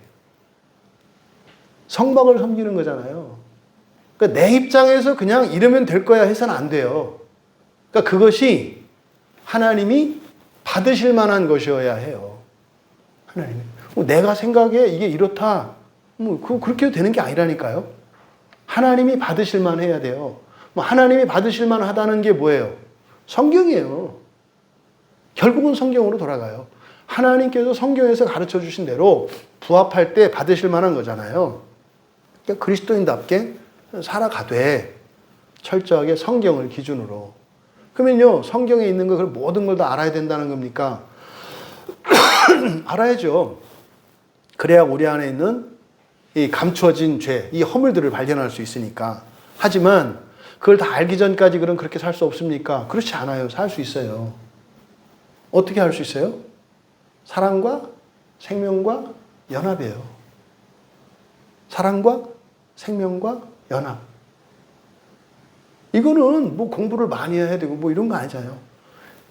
성막을 섬기는 거잖아요. 그러니까 내 입장에서 그냥 이러면 될 거야 해서는 안 돼요. 그러니까 그것이 하나님이 받으실 만한 것이어야 해요. 하나님이. 내가 생각에 이게 이렇다. 그렇게 해도 되는 게 아니라니까요. 하나님이 받으실 만 해야 돼요. 하나님이 받으실 만 하다는 게 뭐예요? 성경이에요. 결국은 성경으로 돌아가요. 하나님께서 성경에서 가르쳐 주신 대로 부합할 때 받으실 만한 거잖아요. 그러니까 그리스도인답게 살아가되 철저하게 성경을 기준으로. 그러면요, 성경에 있는 거 모든 걸 다 알아야 된다는 겁니까? 알아야죠. 그래야 우리 안에 있는 이 감추어진 죄, 이 허물들을 발견할 수 있으니까. 하지만 그걸 다 알기 전까지 그럼 그렇게 살 수 없습니까? 그렇지 않아요. 살 수 있어요. 어떻게 할 수 있어요? 사랑과 생명과 연합이에요. 사랑과 생명과 연합. 이거는 뭐 공부를 많이 해야 되고 뭐 이런 거 아니잖아요.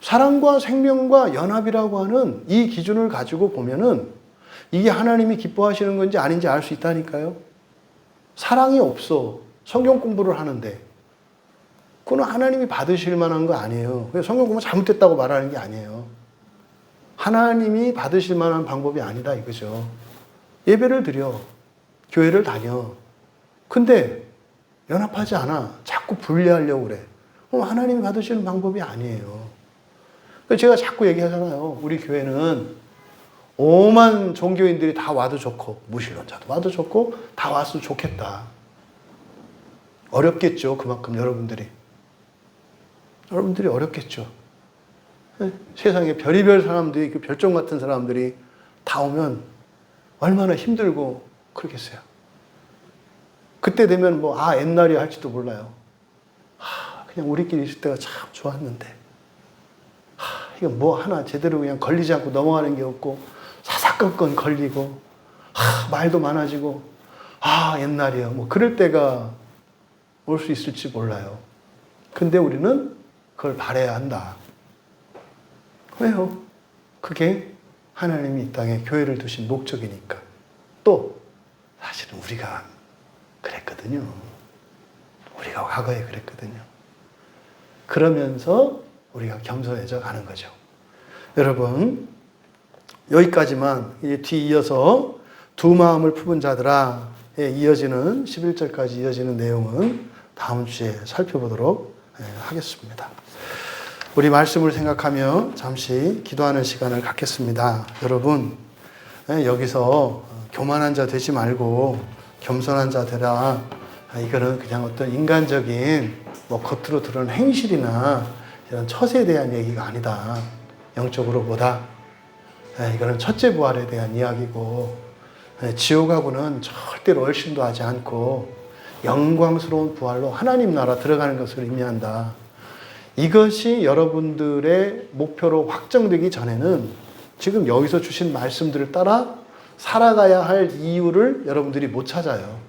사랑과 생명과 연합이라고 하는 이 기준을 가지고 보면은 이게 하나님이 기뻐하시는 건지 아닌지 알 수 있다니까요. 사랑이 없어. 성경 공부를 하는데. 그건 하나님이 받으실 만한 거 아니에요. 성경 공부 잘못됐다고 말하는 게 아니에요. 하나님이 받으실 만한 방법이 아니다 이거죠. 예배를 드려. 교회를 다녀. 근데 연합하지 않아. 자꾸 분리하려고 그래. 그럼 하나님이 받으시는 방법이 아니에요. 제가 자꾸 얘기하잖아요. 우리 교회는 오만 종교인들이 다 와도 좋고 무신론자도 와도 좋고 다 왔으면 좋겠다. 어렵겠죠. 그만큼 여러분들이 어렵겠죠. 세상에 별의별 사람들이 그 별종 같은 사람들이 다 오면 얼마나 힘들고 그러겠어요. 그때 되면 옛날이 할지도 몰라요. 그냥 우리끼리 있을 때가 참 좋았는데. 이거 뭐 하나 제대로 그냥 걸리지 않고 넘어가는 게 없고, 사사건건 걸리고, 말도 많아지고, 옛날이요. 뭐 그럴 때가 올 수 있을지 몰라요. 근데 우리는 그걸 바라야 한다. 왜요? 그게 하나님이 이 땅에 교회를 두신 목적이니까. 또 사실은 우리가 그랬거든요. 우리가 과거에 그랬거든요. 그러면서 우리가 겸손해져 가는 거죠. 여러분, 여기까지만 뒤 이어서 두 마음을 품은 자들아 이어지는 11절까지 이어지는 내용은 다음 주에 살펴보도록 하겠습니다. 우리 말씀을 생각하며 잠시 기도하는 시간을 갖겠습니다. 여러분, 여기서 교만한 자 되지 말고 겸손한 자 되라. 이거는 그냥 어떤 인간적인 겉으로 드러난 행실이나 이런 처세에 대한 얘기가 아니다. 영적으로 보다. 이거는 첫째 부활에 대한 이야기고, 지옥하고는 절대로 얼씬도 하지 않고 영광스러운 부활로 하나님 나라 들어가는 것을 의미한다. 이것이 여러분들의 목표로 확정되기 전에는 지금 여기서 주신 말씀들을 따라 살아가야 할 이유를 여러분들이 못 찾아요.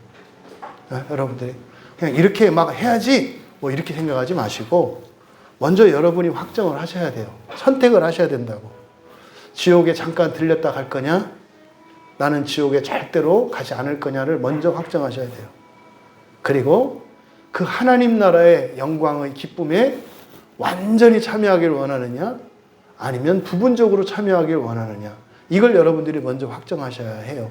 여러분들이 그냥 이렇게 막 해야지 이렇게 생각하지 마시고 먼저 여러분이 확정을 하셔야 돼요. 선택을 하셔야 된다고. 지옥에 잠깐 들렸다 갈 거냐? 나는 지옥에 절대로 가지 않을 거냐를 먼저 확정하셔야 돼요. 그리고 그 하나님 나라의 영광의 기쁨에 완전히 참여하기를 원하느냐? 아니면 부분적으로 참여하길 원하느냐. 이걸 여러분들이 먼저 확정하셔야 해요.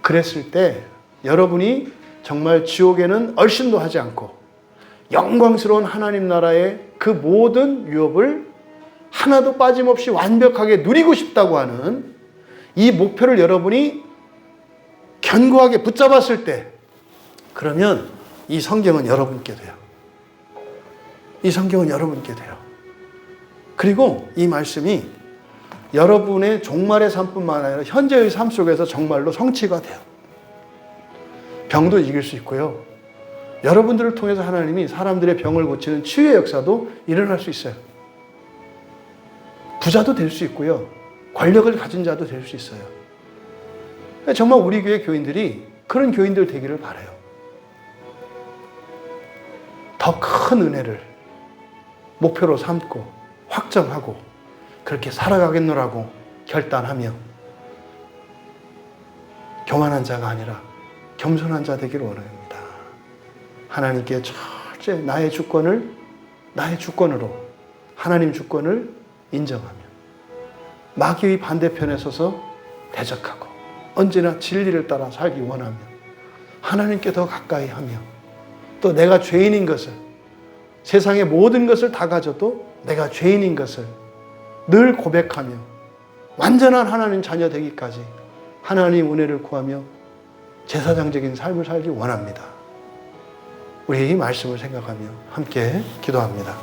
그랬을 때 여러분이 정말 지옥에는 얼씬도 하지 않고 영광스러운 하나님 나라의 그 모든 유업을 하나도 빠짐없이 완벽하게 누리고 싶다고 하는 이 목표를 여러분이 견고하게 붙잡았을 때, 그러면 이 성경은 여러분께 돼요. 이 성경은 여러분께 돼요. 그리고 이 말씀이 여러분의 종말의 삶뿐만 아니라 현재의 삶 속에서 정말로 성취가 돼요. 병도 이길 수 있고요. 여러분들을 통해서 하나님이 사람들의 병을 고치는 치유의 역사도 일어날 수 있어요. 부자도 될 수 있고요. 권력을 가진 자도 될 수 있어요. 정말 우리 교회 교인들이 그런 교인들 되기를 바라요. 더 큰 은혜를 목표로 삼고 확정하고 그렇게 살아가겠노라고 결단하며 교만한 자가 아니라 겸손한 자 되기를 원합니다. 하나님께 철저히 나의 주권으로 하나님 주권을 인정하며 마귀의 반대편에 서서 대적하고 언제나 진리를 따라 살기 원하며 하나님께 더 가까이 하며 또 내가 죄인인 것을, 세상의 모든 것을 다 가져도 내가 죄인인 것을 늘 고백하며 완전한 하나님 자녀 되기까지 하나님 은혜를 구하며 제사장적인 삶을 살기 원합니다. 우리 이 말씀을 생각하며 함께 기도합니다.